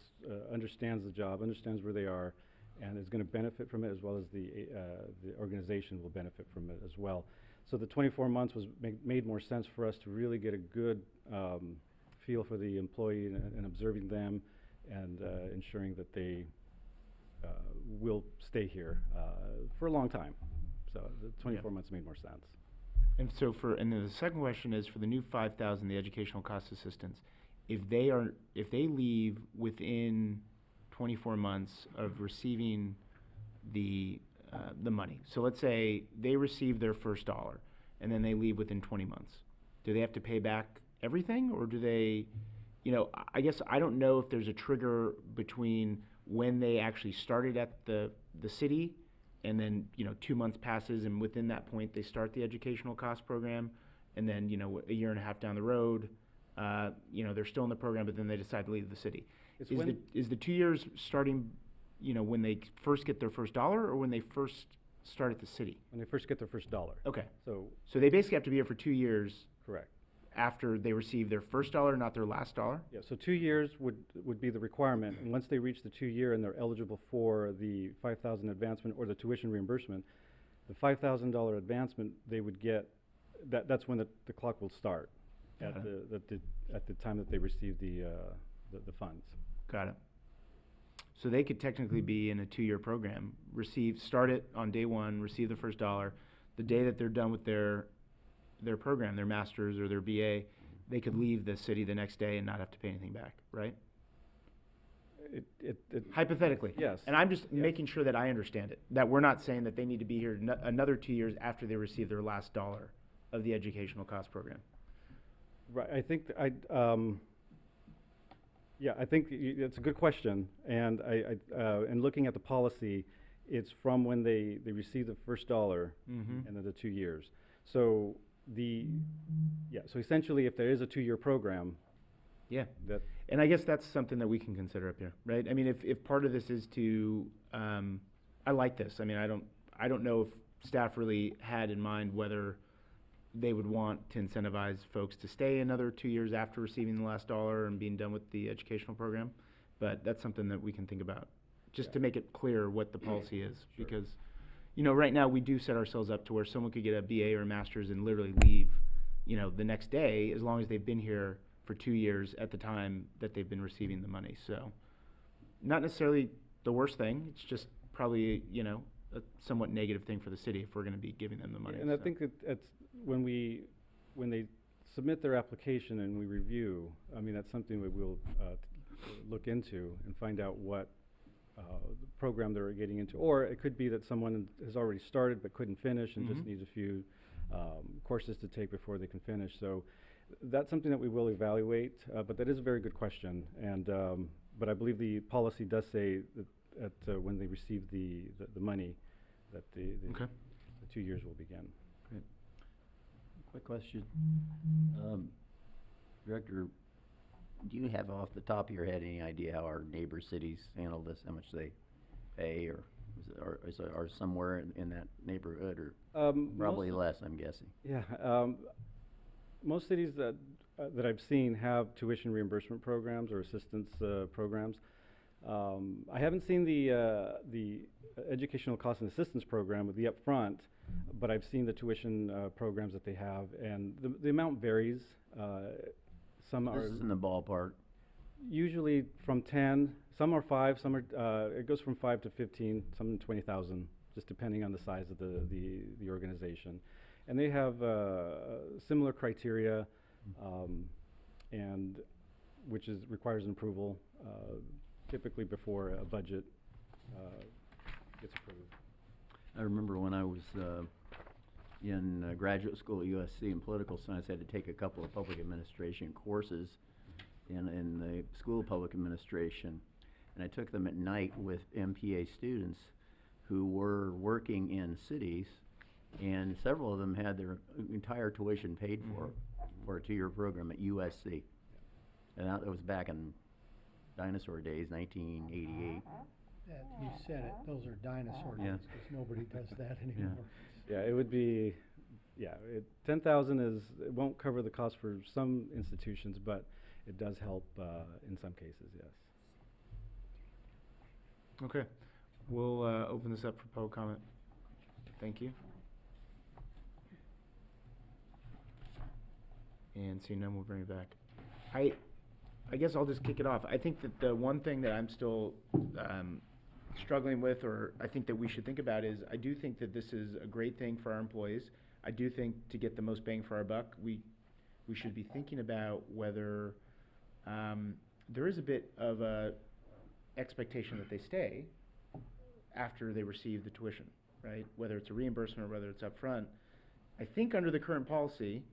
understands the job, understands where they are, and is going to benefit from it, as well as the organization will benefit from it as well. So the 24 months was made more sense for us to really get a good feel for the employee and observing them and ensuring that they will stay here for a long time. So the 24 months made more sense. And so and then the second question is for the new 5,000, the educational cost assistance, if they leave within 24 months of receiving the money. So let's say they receive their first dollar and then they leave within 20 months. Do they have to pay back everything, or do they, I guess I don't know if there's a trigger between when they actually started at the city and then, 2 months passes and within that point they start the educational cost program, and then, a year and a half down the road, they're still in the program, but then they decide to leave the city. Is the 2 years starting, when they first get their first dollar, or when they first start at the city? When they first get their first dollar. Okay. So they basically have to be here for 2 years. Correct. After they receive their first dollar, not their last dollar? Yeah, so 2 years would be the requirement, and once they reach the 2 year and they're eligible for the $5,000 advancement or the tuition reimbursement, the $5,000 advancement they would get, that's when the clock will start at the time that they receive the funds. Got it. So they could technically be in a 2-year program, start it on day one, receive the first dollar. The day that they're done with their program, their master's or their BA, they could leave the city the next day and not have to pay anything back, right? Hypothetically. Yes. And I'm just making sure that I understand it, that we're not saying that they need to be here another 2 years after they receive their last dollar of the educational cost program. Right, I think, I think it's a good question, and and looking at the policy, it's from when they receive the first dollar and then the 2 years. So so essentially, if there is a 2-year program, and I guess that's something that we can consider up here, right? I mean, if part of this is to, I like this. I mean, I don't know if staff really had in mind whether they would want to incentivize folks to stay another 2 years after receiving the last dollar and being done with the educational program, but that's something that we can think about, just to make it clear what the policy is, because right now we do set ourselves up to where someone could get a BA or a master's and literally leave, the next day, as long as they've been here for 2 years at the time that they've been receiving the money. So not necessarily the worst thing. It's just probably, a somewhat negative thing for the city if we're going to be giving them the money. And I think it's when they submit their application and we review, I mean, that's something that we'll look into and find out what program they're getting into. Or it could be that someone has already started but couldn't finish and just needs a few courses to take before they can finish. So that's something that we will evaluate, but that is a very good question. And but I believe the policy does say that when they receive the money, that the 2 years will begin. Great. Quick question. Director, do you have off the top of your head any idea how our neighbor cities handle this, how much they pay, or is it somewhere in that neighborhood, or probably less, I'm guessing? Yeah, most cities that I've seen have tuition reimbursement programs or assistance programs. I haven't seen the educational cost and assistance program with the upfront, but I've seen the tuition programs that they have, and the amount varies. Some This is in the ballpark. Usually from 10, some are 5, some are, it goes from 5 to 15, some 20,000, just depending on the size of the organization. And they have similar criteria, and which requires an approval, typically before a budget gets approved. I remember when I was in graduate school at USC in political science, I had to take a couple of public administration courses in the School of Public Administration, and I took them at night with MPA students who were working in cities, and several of them had their entire tuition paid for a 2-year program at USC. And that was back in dinosaur days, 1988. You said it, those are dinosaur days, because nobody does that anymore. Yeah, it would be, 10,000 it won't cover the cost for some institutions, but it does help in some cases, yes. Okay, we'll open this up for public comment. Thank you. And seeing none, we'll bring it back. I guess I'll just kick it off. I think that the one thing that I'm still struggling with, or I think that we should think about, is I do think that this is a great thing for our employees. I do think to get the most bang for our buck, we should be thinking about whether there is a bit of a expectation that they stay after they receive the tuition, right? Whether it's a reimbursement or whether it's upfront. I think under the current policy,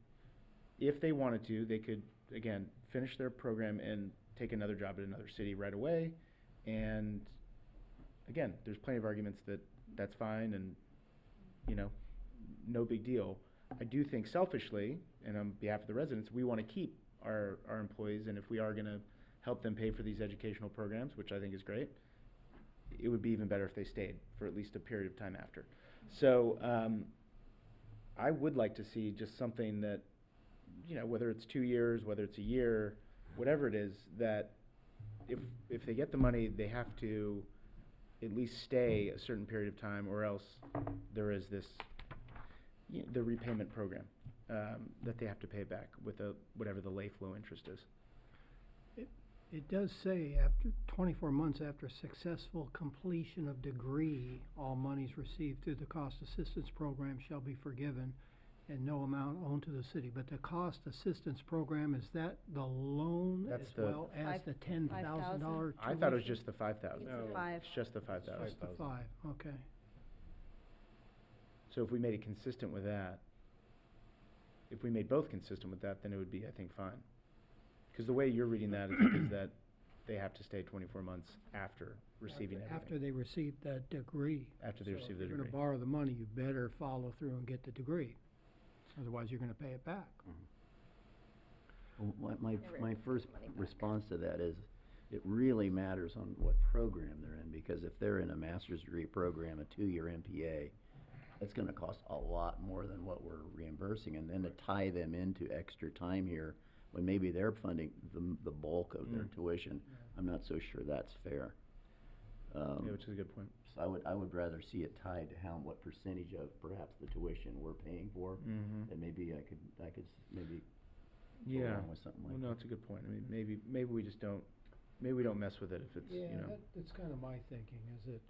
if they wanted to, they could, again, finish their program and take another job at another city right away. And again, there's plenty of arguments that that's fine and, you know, no big deal. I do think selfishly, and on behalf of the residents, we want to keep our employees, and if we are going to help them pay for these educational programs, which I think is great, it would be even better if they stayed for at least a period of time after. So I would like to see just something that, you know, whether it's 2 years, whether it's a year, whatever it is, that if they get the money, they have to at least stay a certain period of time, or else there is this, you know, the repayment program that they have to pay back with whatever the lay flow interest is. It does say after 24 months after successful completion of degree, all monies received through the cost assistance program shall be forgiven and no amount owed to the city. But the cost assistance program, is that the loan That's as the well as the $10,000? I thought it was just the 5,000. No. It's just the 5,000. Just the 5, okay. So if we made it consistent with that, if we made both consistent with that, then it would be, I think, fine. Because the way you're reading that is that they have to stay 24 months after receiving everything. After they receive that degree. After they receive the If you're degree. going to borrow the money, you better follow through and get the degree. Otherwise, you're going to pay it back. Well, my first response to that is, it really matters on what program they're in, because if they're in a master's degree program, a 2-year MPA, it's gonna cost a lot more than what we're reimbursing, and then to tie them into extra time here, when maybe they're funding the bulk of their tuition, I'm not so sure that's fair. Yeah, which is a good point. So I would rather see it tied to what percentage of perhaps the tuition we're paying for, and maybe I could maybe go along with something like that. Well, no, it's a good point. I mean, maybe we just don't, maybe we don't mess with it if it's, Yeah, you know. that's kind of my thinking, is it,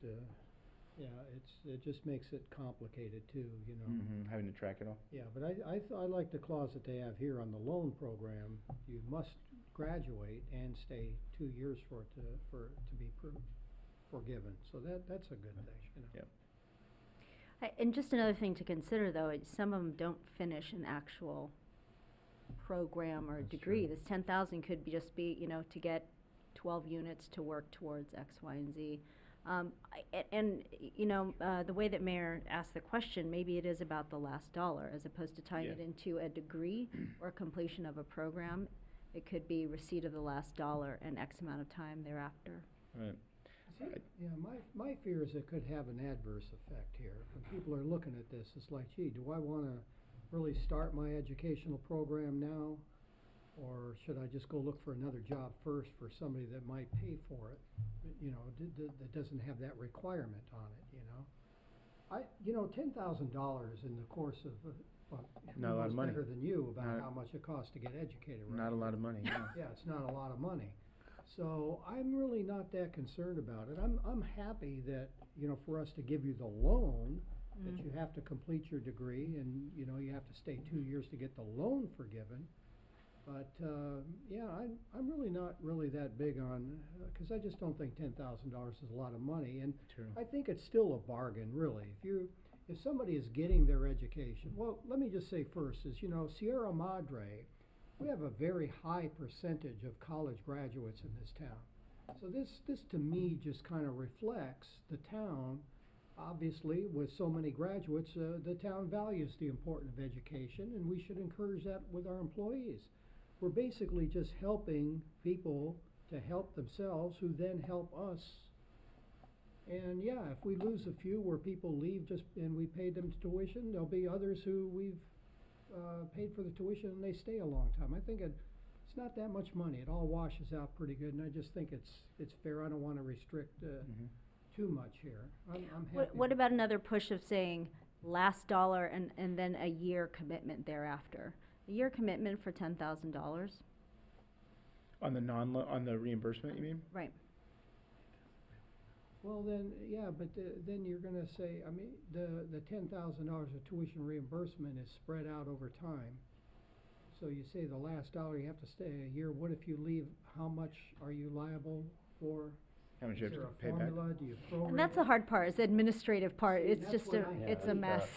it just makes it complicated too, you know. Having to track it all. Yeah, but I like the clause that they have here on the loan program. You must graduate and stay 2 years for it to be forgiven. So that's a good thing, you know. Yeah. And just another thing to consider, though, some of them don't finish an actual program or degree. This 10,000 could just be, you know, to get 12 units to work towards X, Y, and Z. You know, the way that Mayor asked the question, maybe it is about the last dollar, as opposed to tying it into a degree or completion of a program. It could be receipt of the last dollar and X amount of time thereafter. Right. Yeah, my fear is it could have an adverse effect here. When people are looking at this, it's like, gee, do I want to really start my educational program now? Or should I just go look for another job first for somebody that might pay for it, you know, that doesn't have that requirement on it, you know? You know, $10,000 in the course of, well, Not a lot of money. better than you about Not- how much it costs to get educated, right? Not a lot of money. No. Yeah, it's not a lot of money. So I'm really not that concerned about it. I'm happy that, you know, for us to give you the loan, that you have to complete your degree and, you know, you have to stay 2 years to get the loan forgiven. But, yeah, I'm really not really that big on, because I just don't think $10,000 is a lot of money. And I think it's still a bargain, really. If somebody is getting their education, well, let me just say first is, you know, Sierra Madre, we have a very high percentage of college graduates in this town. So this to me just kind of reflects the town. Obviously, with so many graduates, the town values the importance of education, and we should encourage that with our employees. We're basically just helping people to help themselves, who then help us. And yeah, if we lose a few where people leave and we paid them tuition, there'll be others who we've paid for the tuition and they stay a long time. I think it's not that much money. It all washes out pretty good, and I just think it's fair. I don't want to restrict too much here. I'm happy. What about another push of saying last dollar and then a year commitment thereafter? a year commitment for $10,000. On the on the reimbursement, you mean? Right. Well, then, yeah, but then you're gonna say, I mean, the $10,000 of tuition reimbursement is spread out over time. So you say the last dollar you have to stay a year. What if you leave? How much are you liable for? How much you Is have there to a pay back? formula? Do you prorate And that's it? the hard part, is the administrative part. See, It's that's just what it's a mess.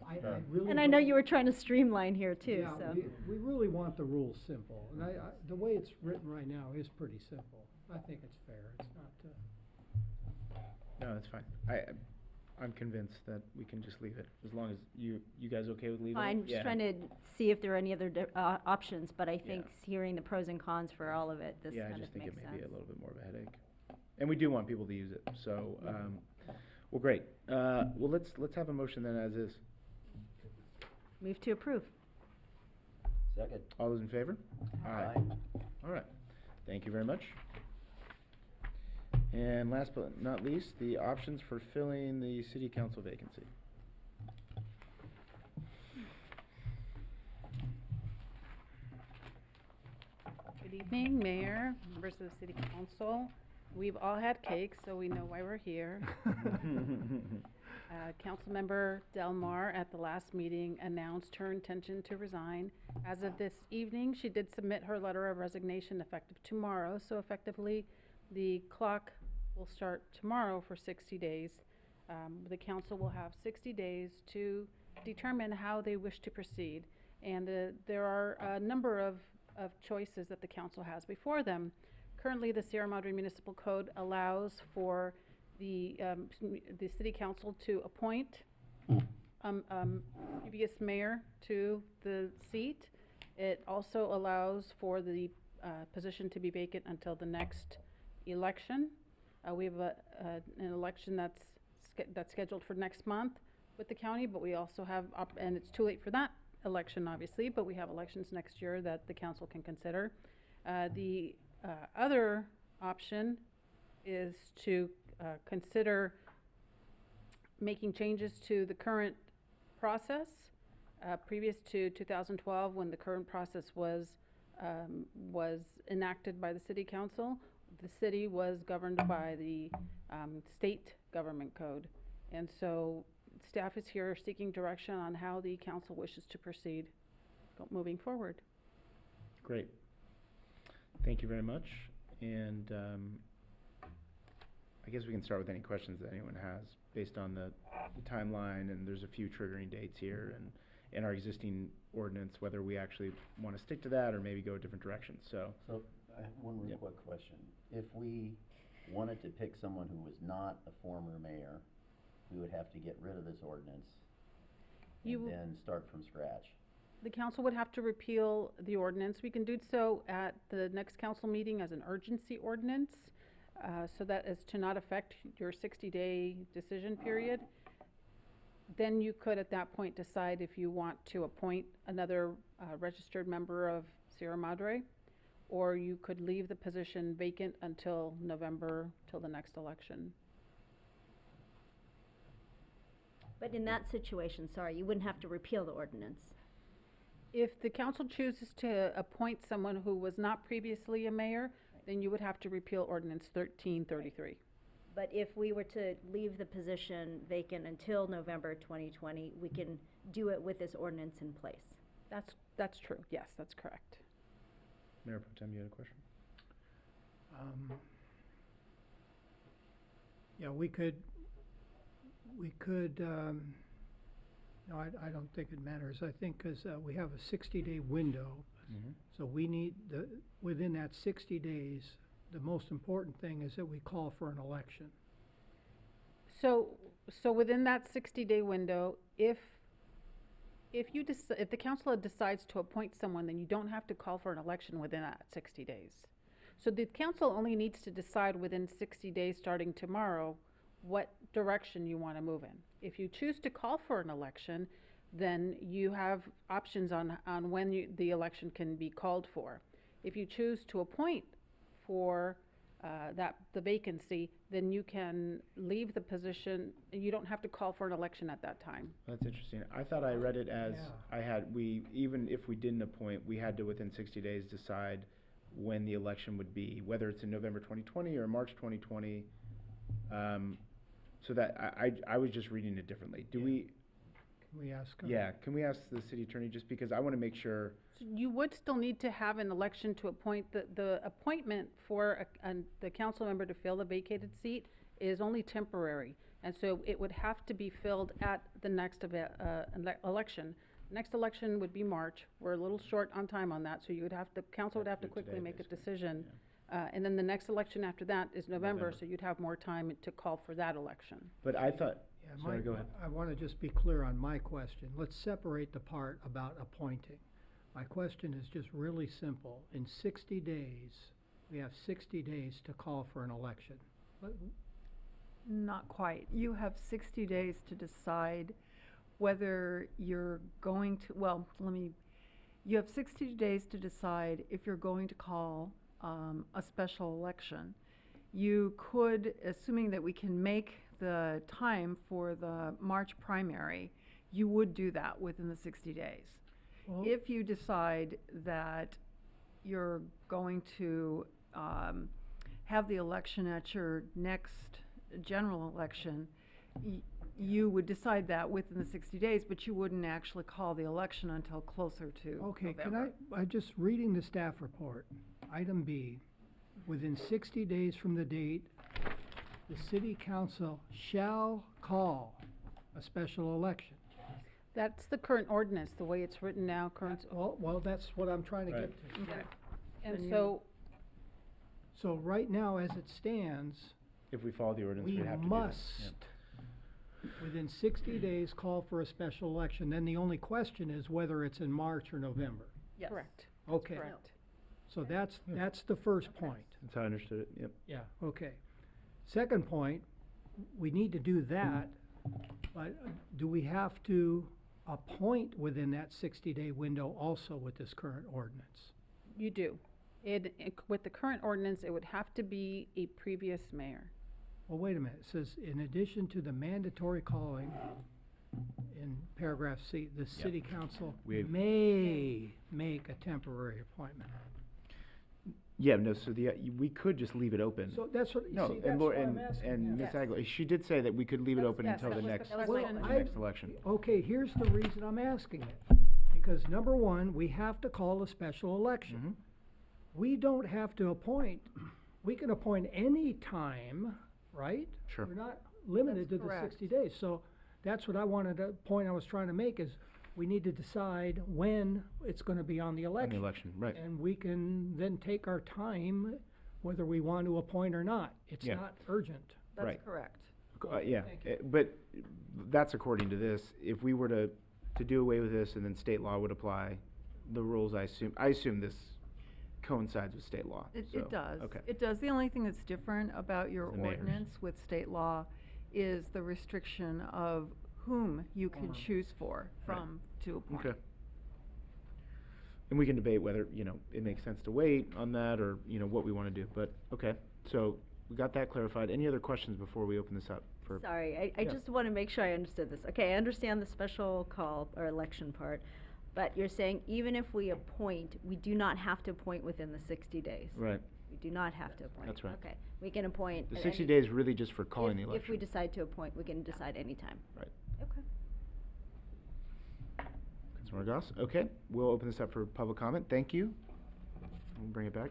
I really And I know don't- you were trying to streamline here too, Yeah, so. we really want the rules simple, and the way it's written right now is pretty simple. I think it's fair. It's not, No, that's fine. I'm convinced that we can just leave it, as long as you guys okay with leaving it? I'm just Yeah. trying to see if there are any other options, but I think hearing the pros and cons for all of it, this Yeah, I kind just of think makes it sense. may be a little bit more of a headache. And we do want people to use it, so, well, great. Well, let's have a motion then as is. Move to approve. Second. All those in favor? Aye. All right. Thank you very much. And last but not least, the options for filling the city council vacancy. Good evening, Mayor, members of the City Council. We've all had cake, so we know why we're here. Councilmember Delmar at the last meeting announced her intention to resign. As of this evening, she did submit her letter of resignation effective tomorrow, so effectively the clock will start tomorrow for 60 days. The council will have 60 days to determine how they wish to proceed. And there are a number of choices that the council has before them. Currently, the Sierra Madre Municipal Code allows for the city council to appoint previous mayor to the seat. It also allows for the position to be vacant until the next election. We have an election that's scheduled for next month with the county, but we also have, and it's too late for that election, obviously, but we have elections next year that the council can consider. The other option is to consider making changes to the current process. Previous to 2012, when the current process was enacted by the city council, the city was governed by the state government code. And so staff is here seeking direction on how the council wishes to proceed moving forward. Great. Thank you very much. And I guess we can start with any questions that anyone has based on the timeline, and there's a few triggering dates here and our existing ordinance, whether we actually want to stick to that or maybe go a different direction. So I have one real quick question. If we wanted to pick someone who was not a former mayor, we would have to get rid of this ordinance and then start from scratch. The council would have to repeal the ordinance. We can do so at the next council meeting as an urgency ordinance, so that as to not affect your 60-day decision period. Then you could at that point decide if you want to appoint another registered member of Sierra Madre, or you could leave the position vacant until November, till the next election. But in that situation, sorry, you wouldn't have to repeal the ordinance. If the council chooses to appoint someone who was not previously a mayor, then you would have to repeal ordinance 1333. But if we were to leave the position vacant until November 2020, we can do it with this ordinance in place. That's true. Yes, that's correct. Mayor Pro Tem, you had a question? yeah, we could, no, I don't think it matters. I think because we have a 60-day window, so we need, within that 60 days, the most important thing is that we call for an election. So within that 60-day window, if the council decides to appoint someone, then you don't have to call for an election within that 60 days. So the council only needs to decide within 60 days starting tomorrow what direction you want to move in. If you choose to call for an election, then you have options on when the election can be called for. If you choose to appoint for the vacancy, then you can leave the position, and you don't have to call for an election at that time. That's interesting. I thought I read it as even if we didn't appoint, we had to within 60 days decide when the election would be, whether it's in November 2020 or March 2020. So that I was just reading it differently. Can we ask the city attorney, just because I want to make sure. So you would still need to have an election to appoint. The appointment for the council member to fill the vacated seat is only temporary. And so it would have to be filled at the next election. Next election would be March. We're a little short on time on that, so the council would have to quickly make a decision. And then the next election after that is November, so you'd have more time to call for that election. But I thought, Yeah, go ahead. I want to just be clear on my question. Let's separate the part about appointing. My question is just really simple. In 60 days, we have 60 days to call for an election. Not quite. You have 60 days to decide whether you're going to, you have 60 days to decide if you're going to call a special election. You could, assuming that we can make the time for the March primary, you would do that within the 60 days. Well, if you decide that you're going to have the election at your next general election, you would decide that within the 60 days, but you wouldn't actually call the election until closer to Okay, November. I'm just reading the staff report. Item B, within 60 days from the date, the city council shall call a special election. That's the current ordinance, the way it's written now, Well, that's what I'm trying to get to. Okay. And so, So right now, as it stands, If we follow the ordinance, we we'd have to must, do that. within 60 days, call for a special election. Then the only question is whether it's in March or November. Yes. correct. Okay. Correct. So that's the first point. That's how I understood it, yep. Yeah, okay. Second point, we need to do that, but do we have to appoint within that 60-day window also with this current ordinance? You do. With the current ordinance, it would have to be a previous mayor. Well, wait a minute. It says, in addition to the mandatory calling, in paragraph C, the city council may make a temporary appointment. Yeah, no, so we could just leave it open. So that's what, No, see, and that's Laura, what I'm asking. and Ms. Aguilar, she did say that we could leave it open yes, until that the was next, the question. the next election. Okay, here's the reason I'm asking it. Because number one, we have to call a special election. We don't have to appoint, we can appoint any time, right? Sure. We're not limited to That's the correct. 60 days. So that's what I wanted, the point I was trying to make is we need to decide when it's gonna be on the On election. the election, right. And we can then take our time whether we want to appoint or not. It's Yeah. not urgent. That's Right. correct. Yeah, but that's according to this. If we were to do away with this and then state law would apply, the rules, I assume this coincides with state law. It so, does. Okay. It does. The only thing that's different about your The mayor's. ordinance with state law is the restriction of whom you can choose to appoint. Okay. And we can debate whether, it makes sense to wait on that or, what we want to do. But, okay, so we got that clarified. Any other questions before we open this up for? Sorry, I Yeah. just want to make sure I understood this. Okay, I understand the special call or election part, but you're saying even if we appoint, we do not have to appoint within the 60 days? Right. We do not have to appoint? That's right. Okay, we can appoint. The at 60 any- days really just for calling the If election. we decide to appoint, we can decide anytime? Right. Okay. Councilmember Goss? Okay, we'll open this up for public comment. Thank you. We'll bring it back.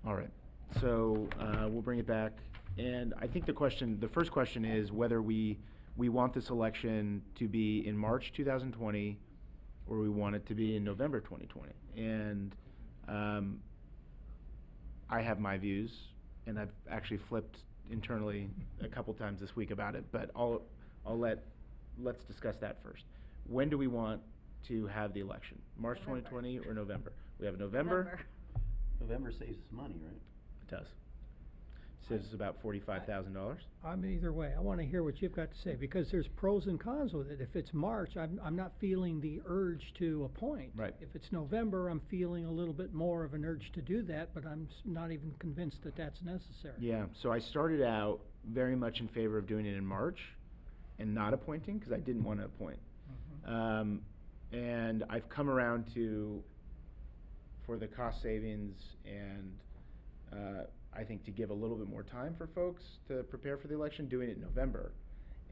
All right, so we'll bring it back. And I think the first question is whether we want this election to be in March 2020 or we want it to be in November 2020. And I have my views, and I've actually flipped internally a couple times this week about it, but let's discuss that first. When do we want to have the election? March 2020 or November? We have November. November saves us money, right? It does. saves about $45,000. I'm either way. I want to hear what you've got to say, because there's pros and cons with it. If it's March, I'm not feeling the urge to appoint. Right. If it's November, I'm feeling a little bit more of an urge to do that, but I'm not even convinced that that's necessary. Yeah, so I started out very much in favor of doing it in March and not appointing, because I didn't want to appoint. And I've come around to, for the cost savings and I think to give a little bit more time for folks to prepare for the election, doing it in November.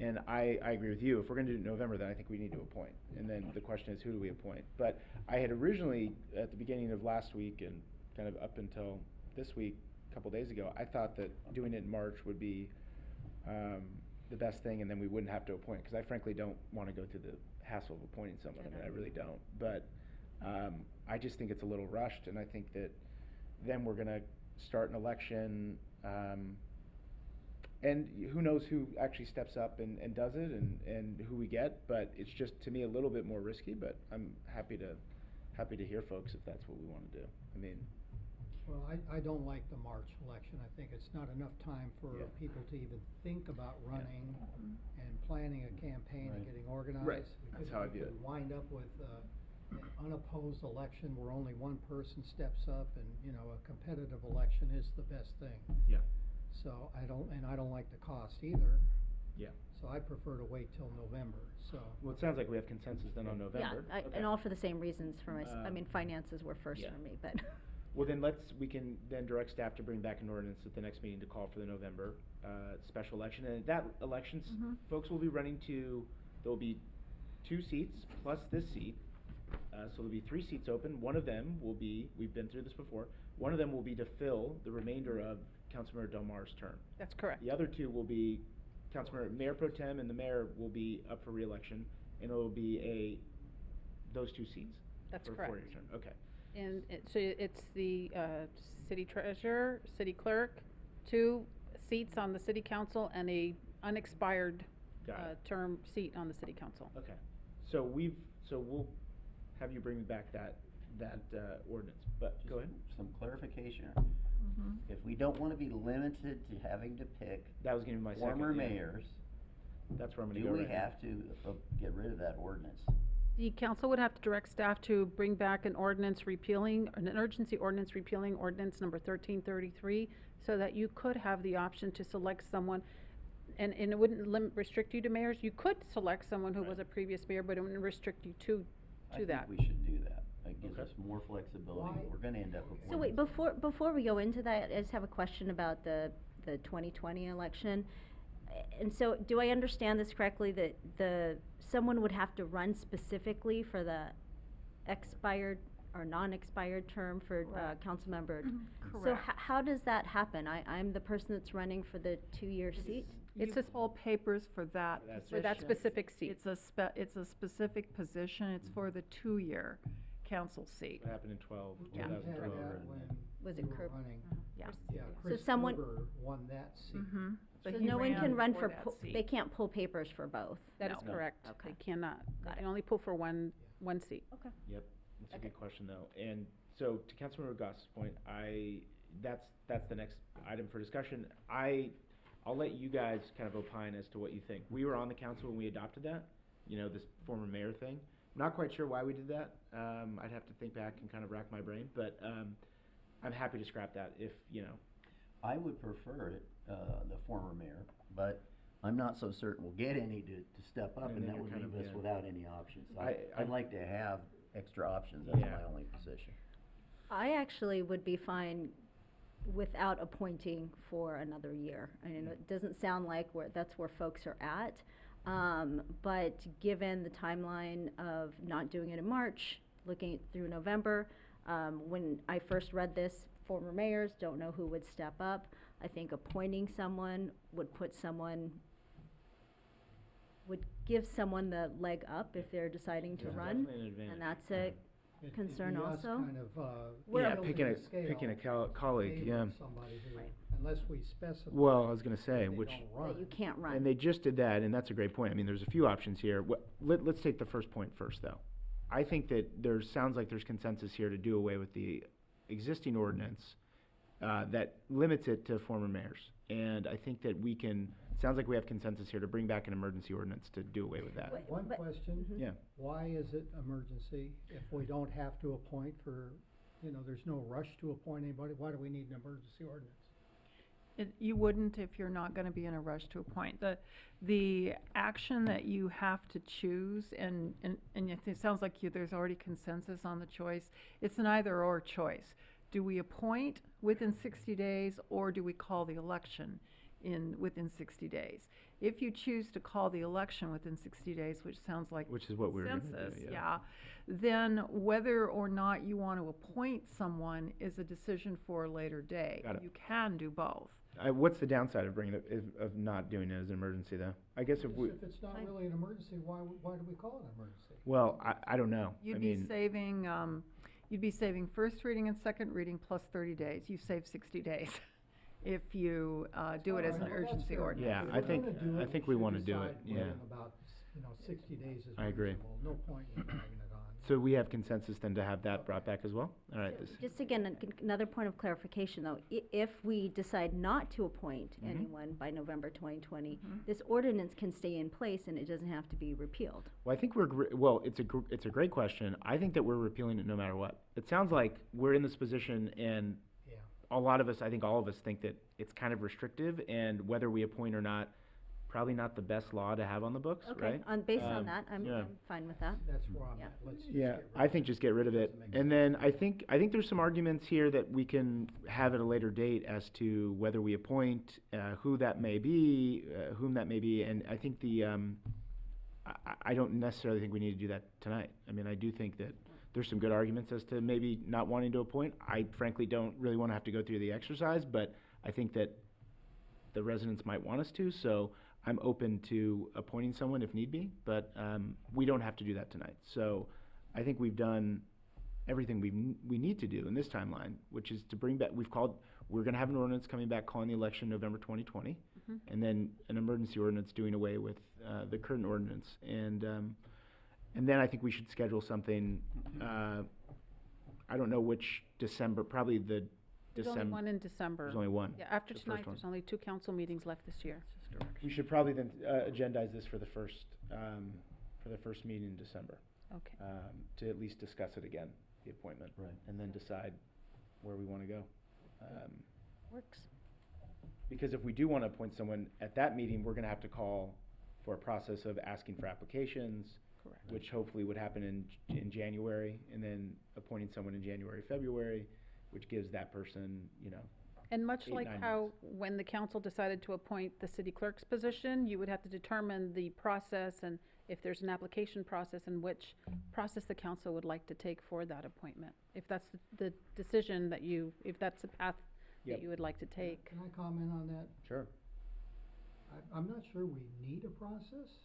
And I agree with you. If we're going to do it in November, then I think we need to appoint. And then the question is, who do we appoint? But I had originally, at the beginning of last week and kind of up until this week, a couple days ago, I thought that doing it in March would be the best thing, and then we wouldn't have to appoint, because I frankly don't want to go through the hassle of appointing someone. I mean, I really don't. But I just think it's a little rushed, and I think that then we're going to start an election, and who knows who actually steps up and does it, and who we get. But it's just, to me, a little bit more risky, but I'm happy to hear folks if that's what we want to do. I mean, Well, I don't like the March election. I think it's not enough time for Yeah. people to even think about running and planning a campaign and getting organized. Right. We That's could- how I we view could it. wind up with an unopposed election where only one person steps up, and, you know, a competitive election is the best thing. Yeah. So I don't like the cost either. Yeah. So I prefer to wait till November, so. Well, it sounds like we have consensus then on November. Yeah, Okay. and all for the same reasons for I Um, mean, finances were first yeah. for me, but. Well, then we can then direct staff to bring back an ordinance at the next meeting to call for the November special election. And at that elections, folks will be running there'll be 2 seats plus this seat. So there'll be 3 seats open. One of them will be, we've been through this before, one of them will be to fill the remainder of Councilmember Del Mar's term. That's correct. The other 2 will be Mayor Pro Tem, and the mayor will be up for re-election, and it'll be those 2 seats. That's for a correct. 4-year term. Okay. And so it's the city treasurer, city clerk, 2 seats on the city council, and a unexpired Got it. term seat on the city council. Okay. So we'll have you bring back that ordinance, but go ahead. Some clarification. If we don't want to be limited to having to pick That was gonna be my former second, yeah. mayors, That's where I'm gonna do go we right now. have to get rid of that ordinance? The council would have to direct staff to bring back an urgency ordinance repealing ordinance number 1333, so that you could have the option to select someone, and it wouldn't restrict you to mayors. You could select someone who was a previous mayor, but it wouldn't restrict you to that. I think we should do that. It gives us more flexibility. We're gonna end up with. So wait, before we go into that, I just have a question about the 2020 election. And so, do I understand this correctly, that someone would have to run specifically for the expired or non-expired term for council member? So Correct. how does that happen? I'm the person that's running for the 2-year seat? It's a pull papers for that For that position. specific seat. It's a specific position. It's for the 2-year council seat. What happened in Yeah. 2012? Was it you were Kerb? running. Yeah. Yeah, So Chris someone- Kerber won that seat. So But he no one can ran run for for, that they seat. can't pull papers for both? That is No. correct. Okay. They cannot. Got They it. can only pull for one seat. Okay. Yep, that's a good question though. And so to Councilmember Goss's point, that's the next item for discussion. I'll let you guys kind of opine as to what you think. We were on the council when we adopted that, this former mayor thing. I'm not quite sure why we did that. I'd have to think back and kind of rack my brain, but I'm happy to scrap that if. I would prefer it, the former mayor, but I'm not so certain we'll get any to step up, And and then that you're would kind of- leave us yeah. without any options. I'd I'd like to have extra options, that's Yeah. my only position. I actually would be fine without appointing for another year. I mean, it doesn't sound like that's where folks are at. But given the timeline of not doing it in March, looking through November, when I first read this, former mayors don't know who would step up. I think appointing someone would give someone the leg up if they're deciding to Yeah, run. definitely an advantage. And that's a It'd concern be us also. kind of, We're- Yeah, tilting picking the a scale colleague, in yeah. favor of somebody who, unless we specify. Well, I was gonna say, they which. don't run. That you can't run. And they just did that, and that's a great point. I mean, there's a few options here. Let's take the first point first, though. I think that sounds like there's consensus here to do away with the existing ordinance that limits it to former mayors. And I think that we can, sounds like we have consensus here to bring back an emergency ordinance to do away with that. One question. Yeah. Why is it emergency if we don't have to appoint for, there's no rush to appoint anybody? Why do we need an emergency ordinance? You wouldn't if you're not gonna be in a rush to appoint. The action that you have to choose, and it sounds like there's already consensus on the choice, it's an either or choice. Do we appoint within 60 days, or do we call the election within 60 days? If you choose to call the election within 60 days, which sounds like Which is what we're gonna do, consensus, yeah. then whether or not you want to appoint someone is a decision for a later day. Got it. You can do both. What's the downside of bringing it, of not doing it as an emergency, though? I guess if we, If it's not really an emergency, why do we call it an emergency? well, I don't know. I You'd be mean, saving first reading and second reading plus 30 days. You save 60 days if you do it as an urgency ordinance. Yeah, I think we want to do it, yeah. About, 60 days is I agree. reasonable. No point in dragging it on. So we have consensus then to have that brought back as well? All right. Just again, another point of clarification though, if we decide not to appoint Mhm. anyone by November 2020, Mhm. this ordinance can stay in place and it doesn't have to be repealed. Well, I think it's a great question. I think that we're repealing it no matter what. It sounds like we're in this position, and a lot of us, I think all of us, think that it's kind of restrictive, and whether we appoint or not, probably not the best law to have on the books, Okay, right? based on that, yeah. I'm fine with that. That's where I'm Yeah. at. Let's just Yeah, get rid I think just get rid of it. Doesn't make And then I think there's some arguments here that we can have at a later date as to whether we appoint, whom that may be, and I think I don't necessarily think we need to do that tonight. I mean, I do think that there's some good arguments as to maybe not wanting to appoint. I frankly don't really want to have to go through the exercise, but I think that the residents might want us to, so I'm open to appointing someone if need be, but we don't have to do that tonight. So I think we've done everything we need to do in this timeline, which is to bring back, we're gonna have an ordinance coming back calling the election November 2020, Mhm. and then an emergency ordinance doing away with the current ordinance. And then I think we should schedule something, I don't know which December, probably the There's December. only one in December. There's only one. Yeah, after the first tonight, one. there's only 2 council meetings left this year. We should probably then agendize this for the first meeting in December. Okay. To at least discuss it again, the appointment. Right. And then decide where we want to go. Works. Because if we do want to appoint someone at that meeting, we're going to have to call for a process of asking for applications. Correct. Which hopefully would happen in January, and then appointing someone in January, February, which gives that person, And much 8, like 9 how, months. when the council decided to appoint the city clerk's position, you would have to determine the process and if there's an application process and which process the council would like to take for that appointment. If that's the decision that if that's the path Yep. that you would like to take. Can I comment on that? Sure. I'm not sure we need a process.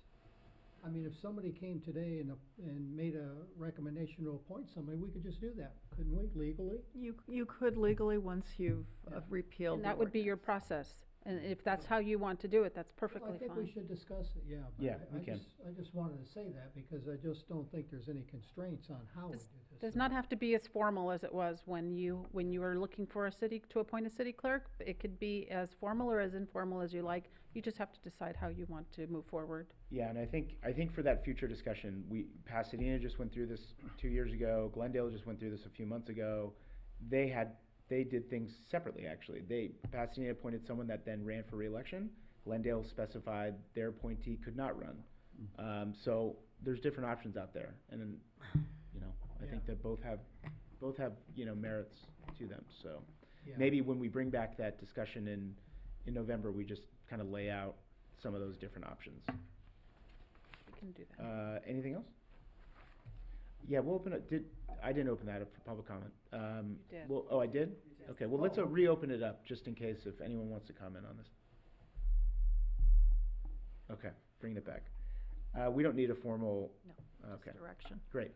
I mean, if somebody came today and made a recommendation to appoint somebody, we could just do that, couldn't we, legally? You could legally once you've repealed And the that would be your ordinance. process. And if that's how you want to do it, that's perfectly I think fine. we should discuss it, yeah. But Yeah, we can. I just wanted to say that because I just don't think there's any constraints on how we do this. Does not have to be as formal as it was when you were looking for to appoint a city clerk. It could be as formal or as informal as you like. You just have to decide how you want to move forward. Yeah, and I think for that future discussion, Pasadena just went through this 2 years ago. Glendale just went through this a few months ago. They did things separately, actually. Pasadena appointed someone that then ran for re-election. Glendale specified their appointee could not run. So there's different options out there, and then, I think that both have merits to them. So Yeah. maybe when we bring back that discussion in November, we just kind of lay out some of those different options. We can do that. Anything else? Yeah, we'll open it. I didn't open that up for public comment. You did. Oh, I did? Okay, well, let's reopen it up, just in case if anyone wants to comment on this. Okay, bringing it back. We don't need a formal. No, Okay. just direction. Great.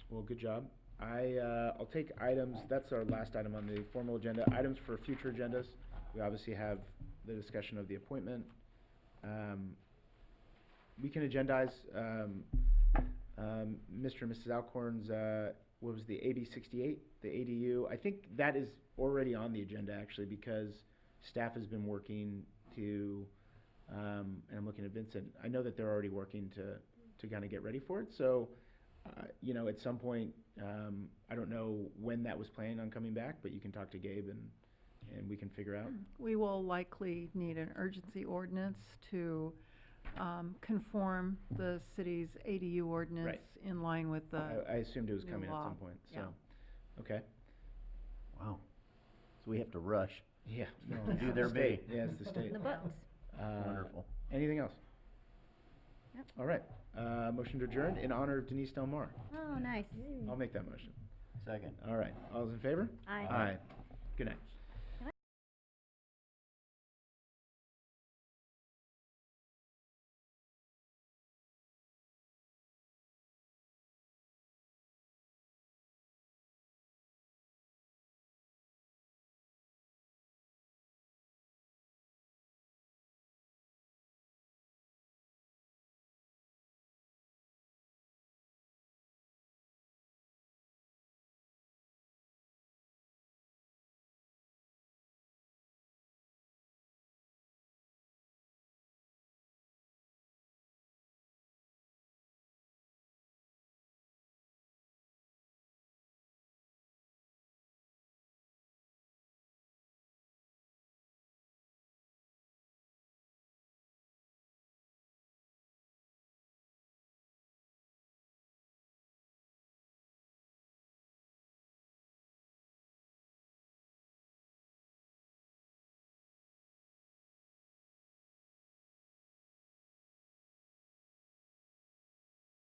Well, good job. I'll take items, that's our last item on the formal agenda. Items for future agendas. We obviously have the discussion of the appointment. We can agendize Mr. and Mrs. Alcorn's what was the AB 68, the ADU? I think that is already on the agenda actually because staff has been working to, and I'm looking at Vincent, I know that they're already working to kind of get ready for it. So, you know, at some point, I don't know when that was planning on coming back, but you can talk to Gabe and we can figure out. We will likely need an urgency ordinance to conform the city's ADU ordinance in line with the I assumed it was new coming at law. some point, so, Yeah. okay. Wow. So we have to rush. Yeah. To do their state. big. Yeah, it's the state. In the books. Wonderful. Anything else? Yep. All right, motion to adjourn in honor of Denise Del Mar. Oh, nice. I'll make that motion. Second. All right, all those in favor? Aye. Aye. Good night.